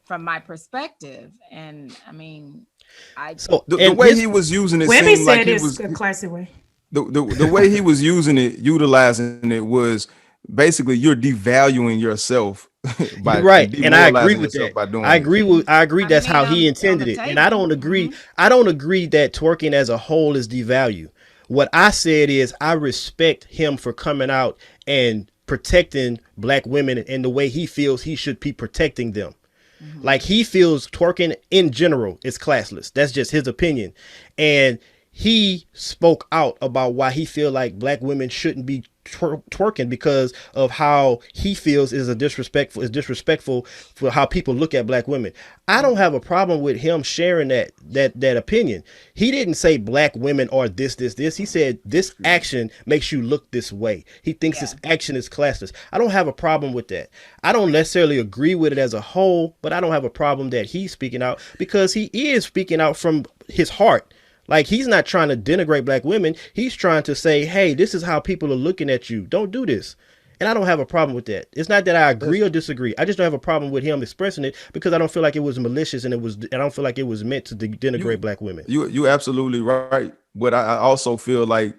from my perspective. And I mean, I So the and way his he was using it Webby seemed like said he it's was a classy way. the way he was utilizing it was basically you're devaluing yourself by You're right, and I agree demoralizing with yourself that. by doing this. I agree Putting that's meat how he on the intended it. And I table. don't agree. I don't agree that twerking as a whole is devalue. What I said is I respect him for coming out and protecting black women in the way he feels he should be protecting them. Like he feels twerking in general is classless. That's just his opinion. And he spoke out about why he feel like black women shouldn't be twerking because of how he feels is disrespectful for how people look at black women. I don't have a problem with him sharing that opinion. He didn't say black women are this. He said this action makes you look this way. He thinks this action is classless. I don't have a problem with that. I don't necessarily agree with it as a whole, but I don't have a problem that he's speaking out because he is speaking out from his heart. Like he's not trying to denigrate black women. He's trying to say, hey, this is how people are looking at you. Don't do this. And I don't have a problem with that. It's not that I agree or disagree. I just don't have a problem with him expressing it because I don't feel like it was malicious and I don't feel like it was meant to denigrate black women. You absolutely right. But I also feel like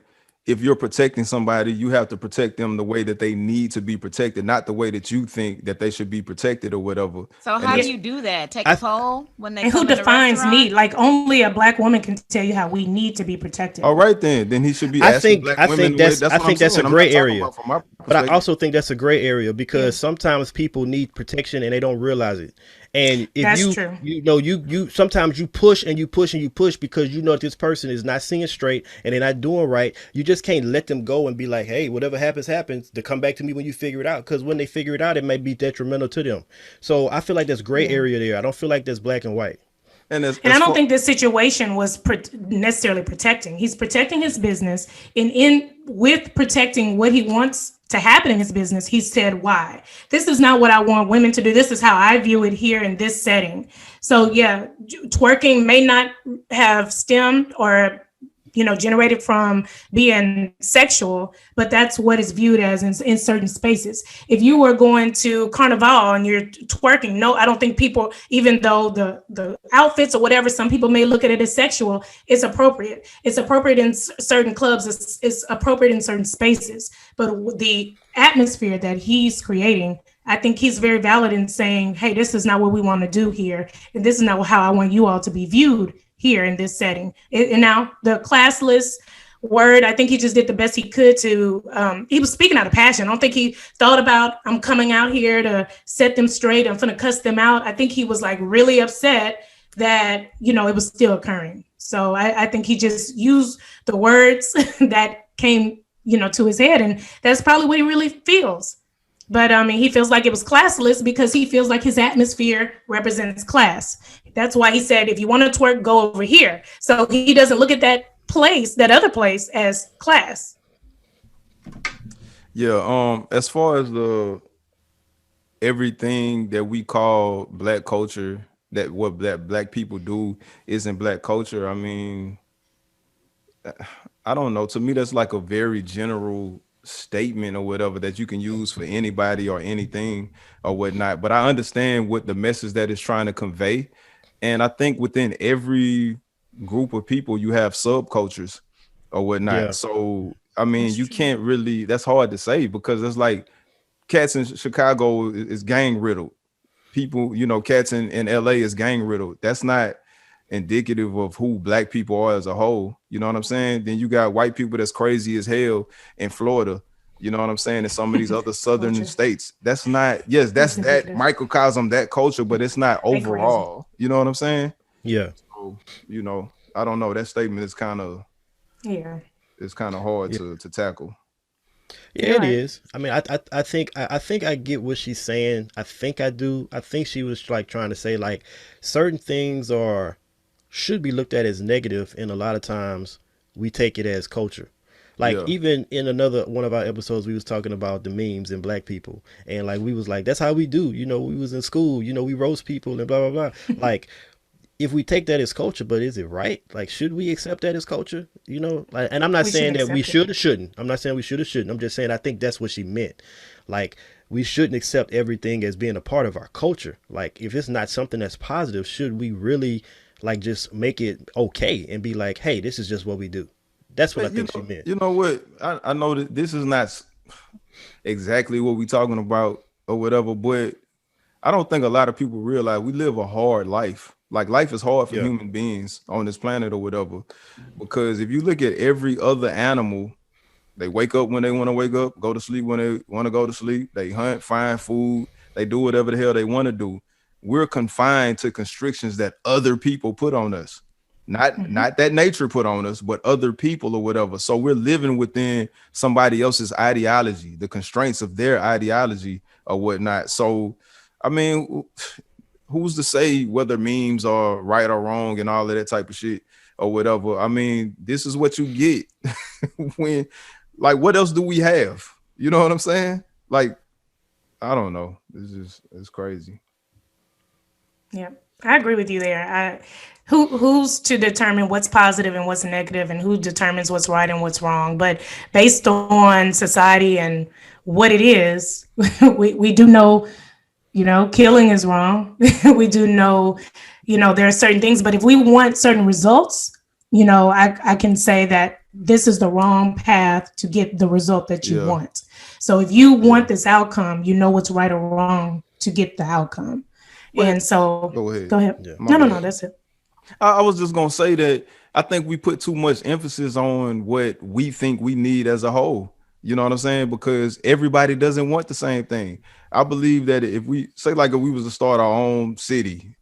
if you're protecting somebody, you have to protect them the way that they need to be protected, not the way that you think that they should be protected or whatever. So how do you do that? Take a poll when they And come who in the defines restaurant? need? Like only a black woman can tell you how we need to be protected. All right, then he should be I asking think black I women. think that's That's I what think I'm that's a saying. I'm gray not talking area. about from my But I perspective. also think that's a gray area because sometimes people need protection and they don't realize it. And if That's true. you sometimes you push and you push and you push because you know this person is not seeing straight and they're not doing right. You just can't let them go and be like, hey, whatever happens. To come back to me when you figure it out. Because when they figure it out, it may be detrimental to them. So I feel like there's gray area there. I don't feel like there's black and white. And And I don't think this situation was necessarily protecting. He's protecting his business, and in with protecting what he wants to happen in his business, he said, "Why? This is not what I want women to do. This is how I view it here in this setting." So yeah, twerking may not have stemmed or generated from being sexual, but that's what is viewed as in certain spaces. If you were going to Carnival and you're twerking, no, I don't think people, even though the outfits or whatever, some people may look at it as sexual, it's appropriate. It's appropriate in certain clubs. It's appropriate in certain spaces. But the atmosphere that he's creating, I think he's very valid in saying, hey, this is not what we want to do here. And this is not how I want you all to be viewed here in this setting. And now the classless word, I think he just did the best he could to, he was speaking out of passion. I don't think he thought about, I'm coming out here to set them straight. I'm going to cuss them out. I think he was like really upset that, it was still occurring. So I think he just used the words that came, to his head. And that's probably what he really feels. But he feels like it was classless because he feels like his atmosphere represents class. That's why he said, if you want to twerk, go over here. So he doesn't look at that other place as class. Yeah. As far as the everything that we call black culture, that black people do isn't black culture. I mean, I don't know. To me, that's like a very general statement or whatever that you can use for anybody or anything or whatnot. But I understand what the message that is trying to convey. And I think within every group of people, you have subcultures or whatnot. Yeah. So, I mean, you can't really, that's hard to say because it's like cats in Chicago is gang riddled. People, cats in LA is gang riddled. That's not indicative of who black people are as a whole. You know what I'm saying? Then you got white people that's crazy as hell in Florida. You know what I'm saying? In some of these other southern states. That's not, yes, that's that microcosm, that culture, but it's not overall. You know what I'm saying? Yeah. So, I don't know. That statement is kind of hard to tackle. Yeah, it is. I mean, I think I get what she's saying. I think I do. I think she was like trying to say like certain things should be looked at as negative, and a lot of times we take it as culture. Like even in another one of our episodes, we was talking about the memes and black people, and like we was like, that's how we do. We was in school. We roast people and blah blah blah. Like if we take that as culture, but is it right? Like, should we accept that as culture? Like, and I'm not saying that we should or shouldn't. I'm not saying we should or shouldn't. I'm just saying I think that's what she meant. Like, we shouldn't accept everything as being a part of our culture. Like, if it's not something that's positive, should we really like just make it okay and be like, hey, this is just what we do? That's what I You think she know, meant. you know what? I know that this is not exactly what we talking about or whatever, but I don't think a lot of people realize we live a hard life. Like life is hard for Yeah. human beings on this planet or whatever. Because if you look at every other animal, they wake up when they want to wake up, go to sleep when they want to go to sleep. They hunt, find food, they do whatever the hell they want to do. We're confined to constrictions that other people put on us. Not that nature put on us, but other people or whatever. So we're living within somebody else's ideology, the constraints of their ideology or whatnot. So I mean, who's to say whether memes are right or wrong and all of that type of shit or whatever? I mean, this is what you get when, like, what else do we have? You know what I'm saying? Like, I don't know. It's crazy. Yeah, I agree with you there. Who's to determine what's positive and what's negative, and who determines what's right and what's wrong? But based on society and what it is, we do know, killing is wrong. We do know, there are certain things. But if we want certain results, I can say that this is the wrong path to get the result that you Yeah, want. So if you yeah. want this outcome, you know what's right or wrong to get the outcome. And But so, go go ahead. ahead. Yeah. My No, bad. that's it. I was just gonna say that I think we put too much emphasis on what we think we need as a whole. You know what I'm saying? Because everybody doesn't want the same thing. I believe that if we say, like, if we was to start our own city,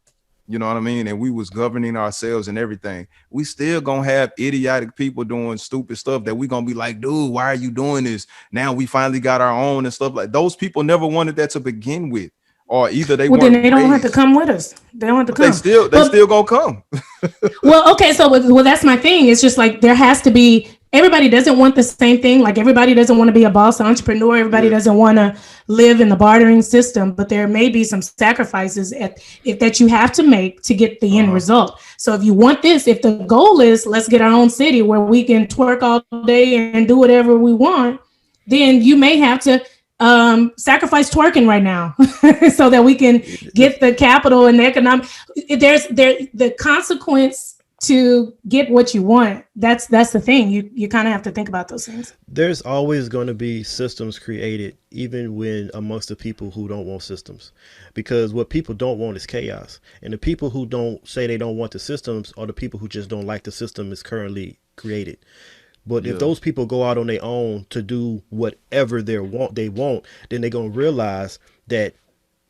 you know what I mean, and we was governing ourselves and everything, we still gonna have idiotic people doing stupid stuff that we gonna be like, dude, why are you doing this? Now we finally got our own and stuff. Like, those people never wanted that to begin with, or either they Well, then weren't they don't have to raised, come with us. They don't have to but they come. still they But still gonna come. Well, okay, so that's my thing. It's just like there has to be. Everybody doesn't want the same thing. Like everybody doesn't want to be a boss entrepreneur. Everybody Yeah. doesn't want to live in the bartering system. But there may be some sacrifices if that you have to make to get the end Uh-huh. result. So if you want this, if the goal is let's get our own city where we can twerk all day and do whatever we want, then you may have to sacrifice twerking right now so that we can If get the capital and the economic. The consequence to get what you want. That's the thing. You kind of have to think about those things. There's always going to be systems created, even when amongst the people who don't want systems, because what people don't want is chaos. And the people who don't say they don't want the systems are the people who just don't like the system is currently created. But if yeah, those people go out on their own to do whatever they want, then they're gonna realize that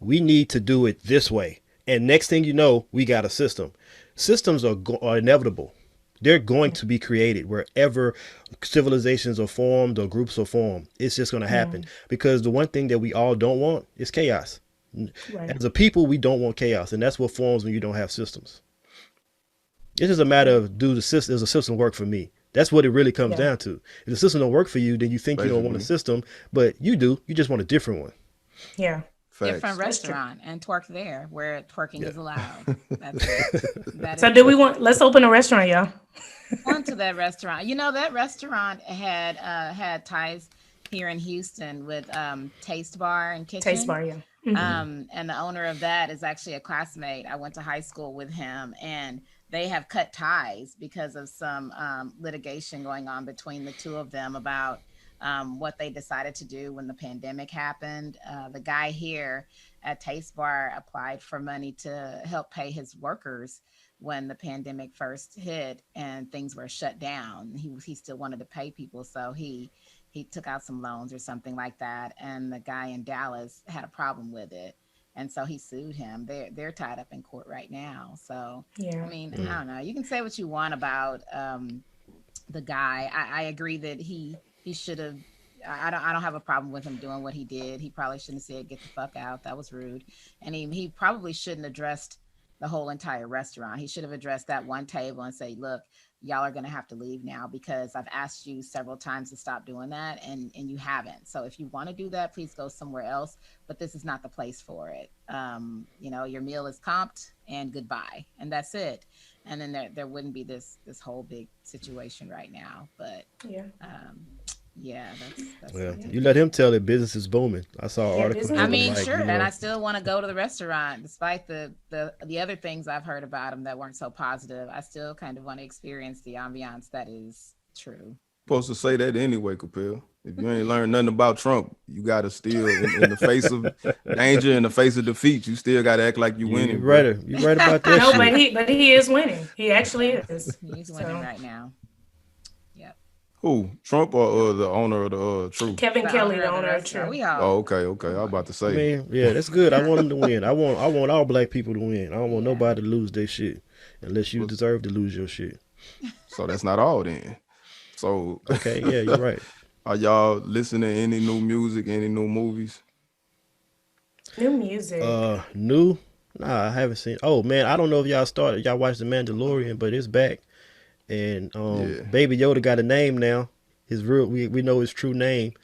we need to do it this way. And next thing you know, we got a system. Systems are inevitable. They're going to be created wherever civilizations are formed or groups are formed. It's just going to happen because the one thing that we all don't want is chaos. Right. As a people, we don't want chaos, and that's what forms when you don't have systems. It's just a matter of does the system work for me? That's what it really comes Yeah. down to. If the system don't work for you, then you think you don't want a basically system, but you do. You just want a different one. Yeah. Different facts. That's true. restaurant and twerk there where twerking Yeah. is allowed. That's it. That So is do we it. want? Let's open a restaurant, y'all. On to that restaurant. You know, that restaurant had ties here in Houston with Taste Bar and Taste Kitchen. bar, yeah. Mhm. And the owner of that is actually a classmate. I went to high school with him, and they have cut ties because of some litigation going on between the two of them about what they decided to do when the pandemic happened. The guy here at Taste Bar applied for money to help pay his workers when the pandemic first hit and things were shut down. He still wanted to pay people, so he took out some loans or something like that, and the guy in Dallas had a problem with it, and so he sued him. They're tied up in court right now. So I Yeah. mean, I don't know. You can say what you want about the guy. I agree that he should have. I don't have a problem with him doing what he did. He probably shouldn't have said get the fuck out. That was rude, and he probably shouldn't have addressed the whole entire restaurant. He should have addressed that one table and say, look, y'all are going to have to leave now because I've asked you several times to stop doing that and you haven't. So if you want to do that, please go somewhere else, but this is not the place for it. Your meal is comped and goodbye, and that's it. And then there wouldn't be this whole big situation right now. But Yeah. yeah, that's Well, ridiculous. you let him tell it. Business is booming. I saw an Yeah, article. business It I is was mean, like, sure, and I still want to go to the restaurant, despite the other things I've heard about them that weren't so positive. I still kind of want to experience the ambiance that is true. Supposed to say that anyway, Capel. If you ain't learned nothing about Trump, you gotta still in the face of danger, in the face of defeat, you still gotta act like you winning. You right. You right about that No, shit. but he is winning. He actually is. He's winning right now. Yep. Who? Trump or the owner of the Truth? Kevin Kelly, the owner of restaurant. True. We all. Oh, okay. I was about to say. I mean, yeah, that's good. I want him to win. I want all black people to win. I don't want nobody to lose their shit unless you deserve to lose your shit. So that's not all then. So okay, yeah, you're right. Are y'all listening to any new music, any new movies? New music. New? Nah, I haven't seen. Oh man, I don't know if y'all watched The Mandalorian, but it's back. And Baby Yoda got a name now. His real we know his true name.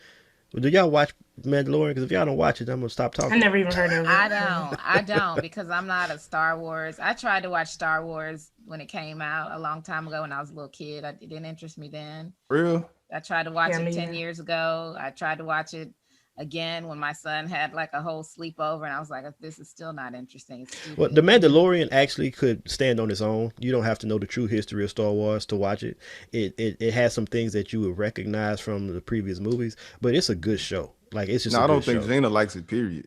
Do y'all watch Mandalorian? Because if y'all don't watch it, I'm gonna stop talking. I never even heard of it. I don't because I'm not a Star Wars. I tried to watch Star Wars when it came out a long time ago when I was a little kid. It didn't interest me then. Real? I tried to watch it 10 years ago. I tried to watch it again when my son had like a whole sleepover, and I was like, this is still not interesting. Well, The Mandalorian actually could stand on its own. You don't have to know the true history of Star Wars to watch it. It has some things that you would recognize from the previous movies, but it's a good show. Like it's just. No, I don't think Gina likes it. Period.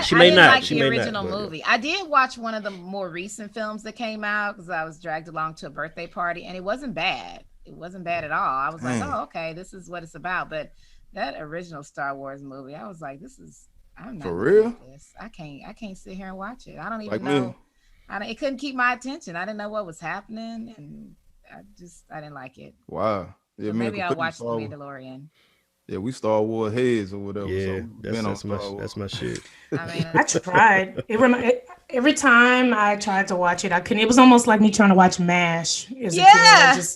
She may not like the original movie. I did watch one of the more recent films that came out because I was dragged along to a birthday party, and it wasn't bad. It wasn't bad at all. I was like, oh, okay, this is what it's about. But that original Star Wars movie, I was like, I'm not for real. This. I can't sit here and watch it. I don't even know. It couldn't keep my attention. I didn't know what was happening, and I didn't like it. Wow. Yeah, so maybe I'll watch The Mandalorian. Yeah, we Star Wars heads or whatever. Yeah, so that's my shit. I mean, I tried. Every time I tried to watch it, I couldn't. It was almost like me trying to watch MASH. That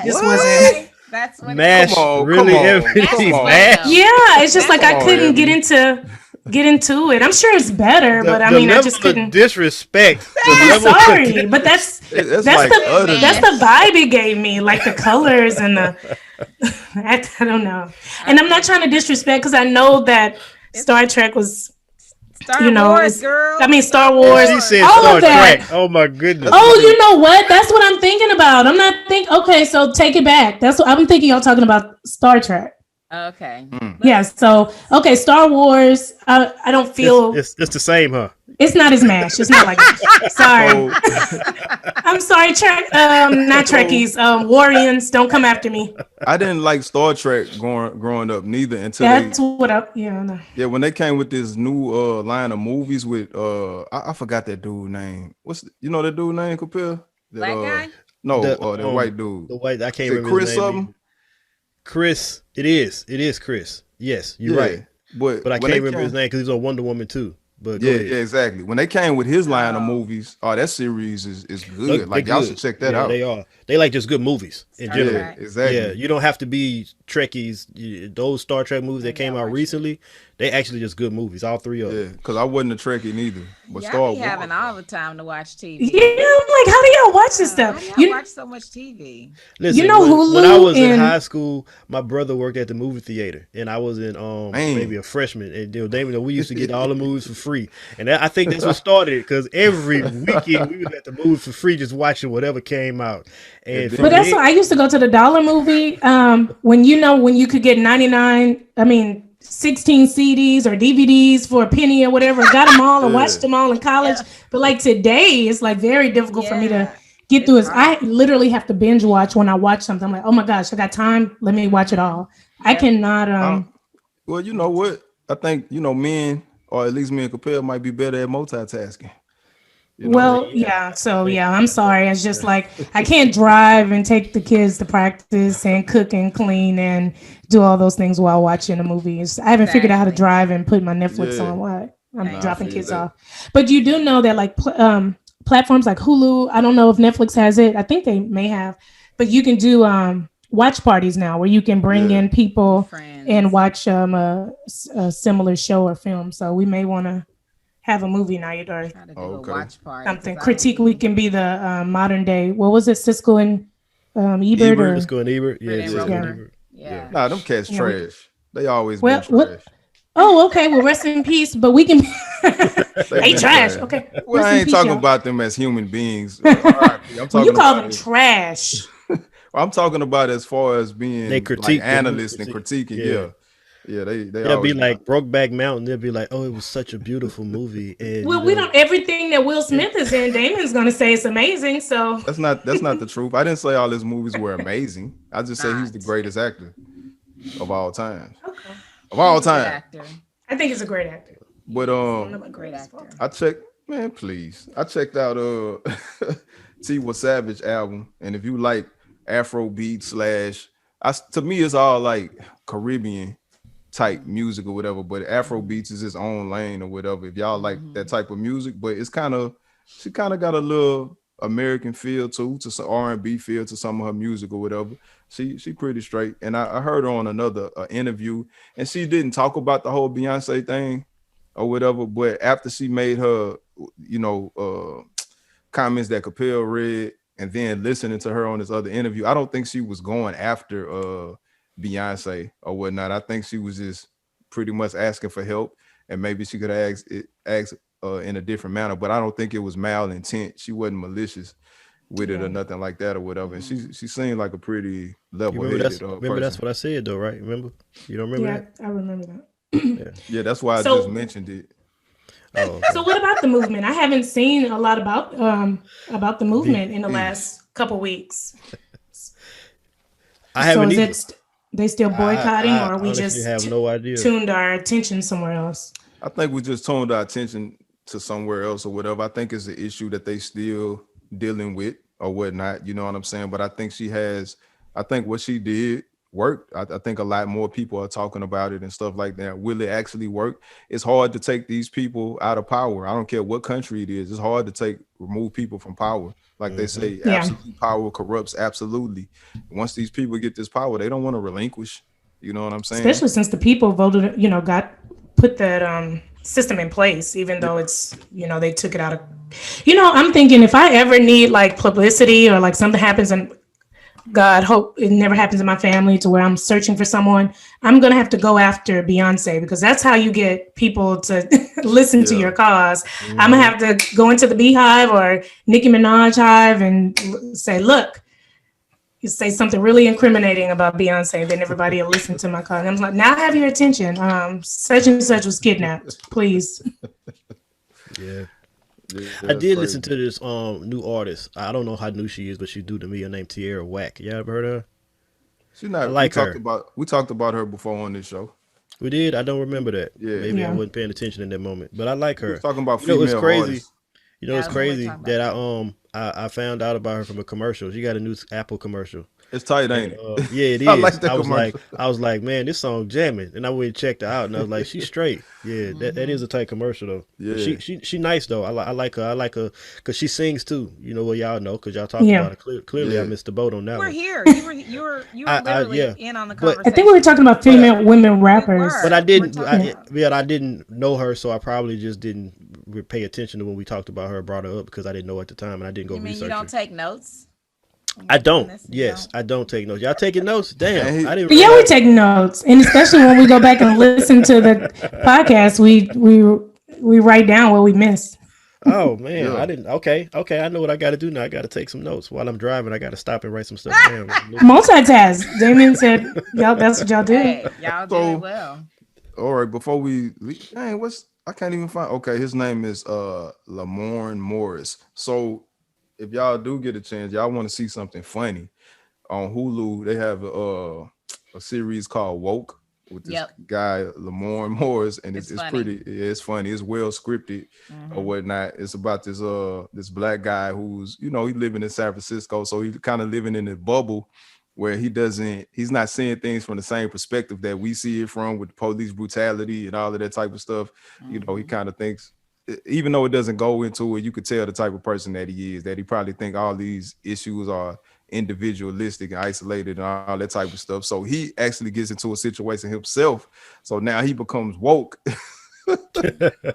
wasn't. That's when MASH. Really? MASH? Yeah, it's just like I couldn't get into it. I'm sure it's better, but I mean, I just couldn't. Disrespect. I'm sorry, but that's the vibe it gave me, like the colors and the. I don't know, and I'm not trying to disrespect because I know that Star Trek was. Star Wars, girl. I mean, Star Wars. She said Star Trek. Oh my goodness. Oh, you know what? That's what I'm thinking about. I'm not thinking. Okay, so take it back. That's what I'm thinking. Y'all talking about Star Trek. Okay. Yeah. So okay, Star Wars. I don't feel it's the same, huh? It's not as MASH. It's not like that. Sorry. I'm sorry, not Trekkies. Warriors, don't come after me. I didn't like Star Trek growing up neither until when they came with this new line of movies with I forgot that dude name. That dude name, Capel? Black guy? No, the white dude. The white I can't remember Chris his name. Something? Chris. It is Chris. Yes, you're right. But I can't remember his name because he's on Wonder Woman too. But yeah, exactly. When they came with his line of movies, that series is good. Like y'all should check that out. They are. They like just good movies in general. Yeah, exactly. Yeah, you don't have to be Trekkies. Those Star Trek movies that came out recently, they actually just good movies. All three of them. Yeah, because I wasn't a Trekkie neither. But y'all Star Wars. Having all the time to watch TV. Yeah, I'm like, how do y'all watch this stuff? You watch so much TV. Listen, Hulu. When I was in high school, my brother worked at the movie theater, and I was in maybe a freshman, and we used to get all the movies for free, and I think that's what started it because every weekend we was at the movies for free, just watching whatever came out. And but that's why I used to go to the dollar movie when you could get 16 CDs or DVDs for a penny or whatever. Got them all and watched them all in college. Yeah. But like today, it's like very difficult for me to get through it. I literally have to binge watch when I watch something. I'm like, oh my gosh, I got time. Let me watch it all. I cannot. Well, you know what? I think men, or at least me and Capel, might be better at multitasking. So I'm sorry. It's just like I can't drive and take the kids to practice and cook and clean and do all those things while watching the movies. I haven't figured out how to drive and put my Netflix on while I'm dropping kids off. But you do know that like platforms like Hulu, I don't know if Netflix has it. I think they may have, but you can do watch parties now where you can bring in people and watch a similar show or film. So we may want to have a movie night or watch party, something. Critique Week can be the modern day. What was it? Siskel and Ebert? Siskel and Ebert. Yeah. Nah, them cats trash. They always been trash. Oh, okay. Well, rest in peace. But we can. They trash. Okay. Well, I ain't talking about them as human beings. I'm talking you call them trash. I'm I'm talking about as far as They being like critique the movie. analysts and critiquing. Yeah. Yeah, yeah, they They'll be always like Brokeback Mountain. They'll be like, "Oh, it was such a beautiful movie," and Well, we don't everything that Will Smith is in. Damon's gonna say it's amazing. So that's not the truth. I didn't say all his movies were amazing. I just say he's the Not. greatest actor of all time. okay. Of all He's a good time. actor. I think he's a great actor. But A great actor. I checked, man, please. I checked out T Savage album, and if you like Afro beat slash, to me it's all like Caribbean type music or whatever. But Afro beats is its own lane or whatever. If y'all like that type of music, but it's she kind of got a little American feel too, to some R&B feel to some of her music or whatever. She pretty straight. And I heard her on another interview, and she didn't talk about the whole Beyonce thing or whatever. But after she made her, comments that Capel read, and then listening to her on this other interview, I don't think she was going after Beyonce or whatnot. I think she was just pretty much asking for help, and maybe she could ask in a different manner. But I don't think it was malintent. She wasn't malicious with it or nothing like that or whatever. And she seemed like a pretty level-headed remember that's what I said though, right? Remember? You don't remember that? I remember that. Yeah, that's why I just mentioned it. Oh, okay. So what about the movement? I haven't seen a lot about the movement in the last couple weeks. I haven't so either. They still boycotting, or we honestly just have no idea. tuned our attention somewhere else? I think we just toned our attention to somewhere else or whatever. I think it's an issue that they still dealing with or whatnot. You know what I'm saying? But I think I think what she did worked. I think a lot more people are talking about it and stuff like that. Will it actually work? It's hard to take these people out of power. I don't care what country it is. It's hard to remove people from power. Like they say, absolute power corrupts absolutely. Once these people get this power, they don't want to relinquish. You know what I'm saying? Especially since the people voted, put that system in place, even though it's, they took it out of, I'm thinking if I ever need like publicity or like something happens, and God hope it never happens in my family to where I'm searching for someone, I'm going to have to go after Beyonce, because that's how you get people to listen to your cause. Mm-hmm. I'm going to have to go into the Beehive or Nicki Minaj Hive and say, look, you say something really incriminating about Beyonce, then everybody will listen to my cause. And I'm like, now I have your attention. Such and such was kidnapped. Please. Yeah. I did listen to this new artist. I don't know how new she is, but she's new to me. Her name Tierra Whack. You ever heard of her? She's not. We talked about her before on this show. We did. I don't remember that. Yeah. Maybe I wasn't paying attention in that moment, but I like her. We talking about female it's crazy. artists. It's crazy that I found out about her from a commercial. She got a new Apple commercial. It's tight, ain't it? Yeah, it is. I like that commercial. I was like, man, this song jamming, and I went and checked her out, and I was like, she's straight. Yeah, that is a tight commercial though. Yeah, she nice though. I like her. I like her because she sings too. Y'all know because y'all talked about it. Clearly, I missed the boat on that. We're one. here. You were literally in on the conversation. I think we were talking about female women rappers, but I didn't. I didn't know her, so I probably just didn't pay attention to when we talked about her, brought her up because I didn't know at the time, and I didn't go research. You don't take notes? I don't. Yes, I don't take notes. Y'all taking notes? Damn, I didn't. Yeah, we take notes, and especially when we go back and listen to the podcast, we write down what we missed. Oh man, I didn't. Okay, I know what I got to do now. I got to take some notes while I'm driving. I got to stop and write some stuff down. Multitask. Damien said, "Y'all, that's what y'all do." Hey, y'all do well. All right, before we leave, I can't even find. Okay, his name is Lamorne Morris. So if y'all do get a chance, y'all want to see something funny on Hulu, they have a series called Woke with this guy Lamorne Morris, and it's pretty. It's funny. It's well scripted or whatnot. It's about this black guy who's he living in San Francisco, so he's kind of living in a bubble where he's not seeing things from the same perspective that we see it from, with police brutality and all of that type of stuff. He kind of thinks, even though it doesn't go into it, you could tell the type of person that he is, that he probably think all these issues are individualistic and isolated and all that type of stuff. So he actually gets into a situation himself. So now he becomes woke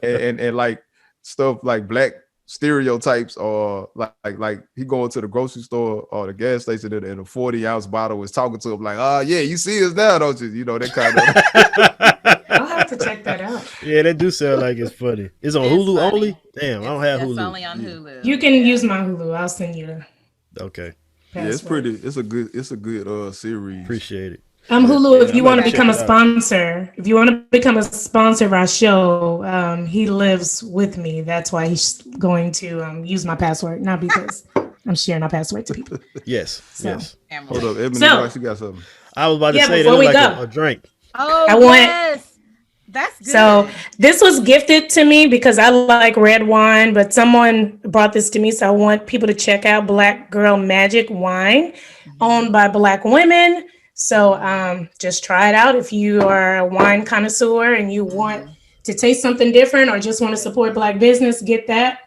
and like stuff like black stereotypes, or like he going to the grocery store or the gas station and a 40-ounce bottle is talking to him like, yeah, you see us now, don't you? That kind of. I'll have to check that out. Yeah, that do sound like it's funny. It's on Hulu only? Damn, I don't have Hulu. It's only on Hulu. You can use my Hulu. I'll send you the. Okay. Yeah, it's password. pretty. It's a good series. Appreciate it. Hulu, Yeah, if you I'm want gonna to check become a it out. sponsor, if you want to become a sponsor of our show, he lives with me. That's why he's going to use my password, not because I'm sharing my password to people. Yes, So, yes. Hold up, Ebony So- Rock, she got something. I was about to Yeah, say, they before look we like go. a drink. Oh, I want- yes. That's good. So this was gifted to me because I like red wine, but someone brought this to me. So I want people to check out Black Girl Magic Wine, owned by Black women. So just try it out if you are a wine connoisseur and you want to taste something different or just want to support Black business, get that.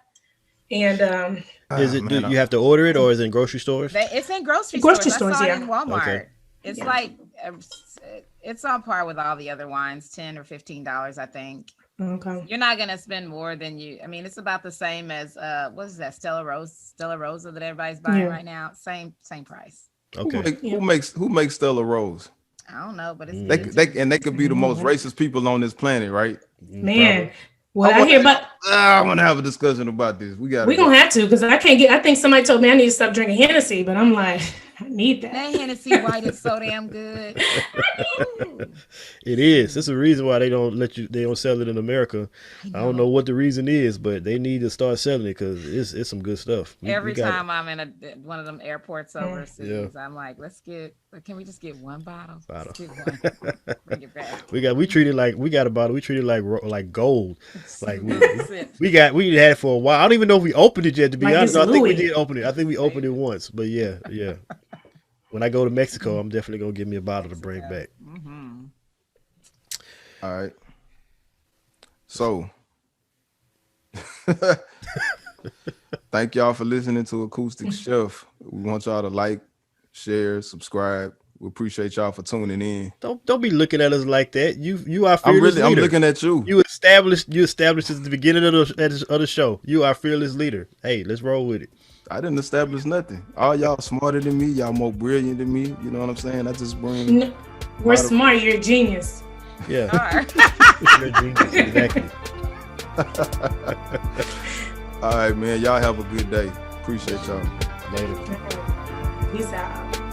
And Is it? Do you have to order it, or is it in grocery stores? It's in grocery Grocery stores. I stores, saw it in Walmart. Okay. It's like it's on par with all the other wines, $10 or $15, I think. okay. You're not gonna spend more than you. I mean, it's about the same as what is that Stella Rosa that everybody's buying right now. Same price. Okay. Who makes Stella Rose? I don't know, but it's They could be the most racist people on this planet, right? Man, what I hear about I want to have a discussion about this. we're gonna have to because I can't get. I think somebody told me I need to stop drinking Hennessy, but I'm like, I need that. that Hennessy White is so damn good. It is. That's the reason why they don't sell it in America. I don't know what the reason is, but they need to start selling it because it's some good stuff. Every time I'm in one of them airports overseas, I'm like, can we just get one bottle? Just get one. Bring it back. We treat it like we got a bottle. We treat it like gold. Like we had it for a while. I don't even know if we opened it yet. To be Like honest, it's I think we Louis. did open it. I think we opened it once. But yeah. When I go to Mexico, I'm definitely gonna give me a bottle to bring back. All right. So, thank y'all for listening to Acoustic Chef. We want y'all to like, share, subscribe. We appreciate y'all for tuning in. Don't be looking at us like that. You are fearless leader. I'm looking at you. You established at the beginning of the show. You are fearless leader. Hey, let's roll with it. I didn't establish nothing. All y'all smarter than me. Y'all more brilliant than me. You know what I'm saying? I just bring. No, we're smart. You're a genius. Yeah. You're a genius. Exactly. All right, man. Y'all have a good day. Appreciate y'all. Later. Peace out.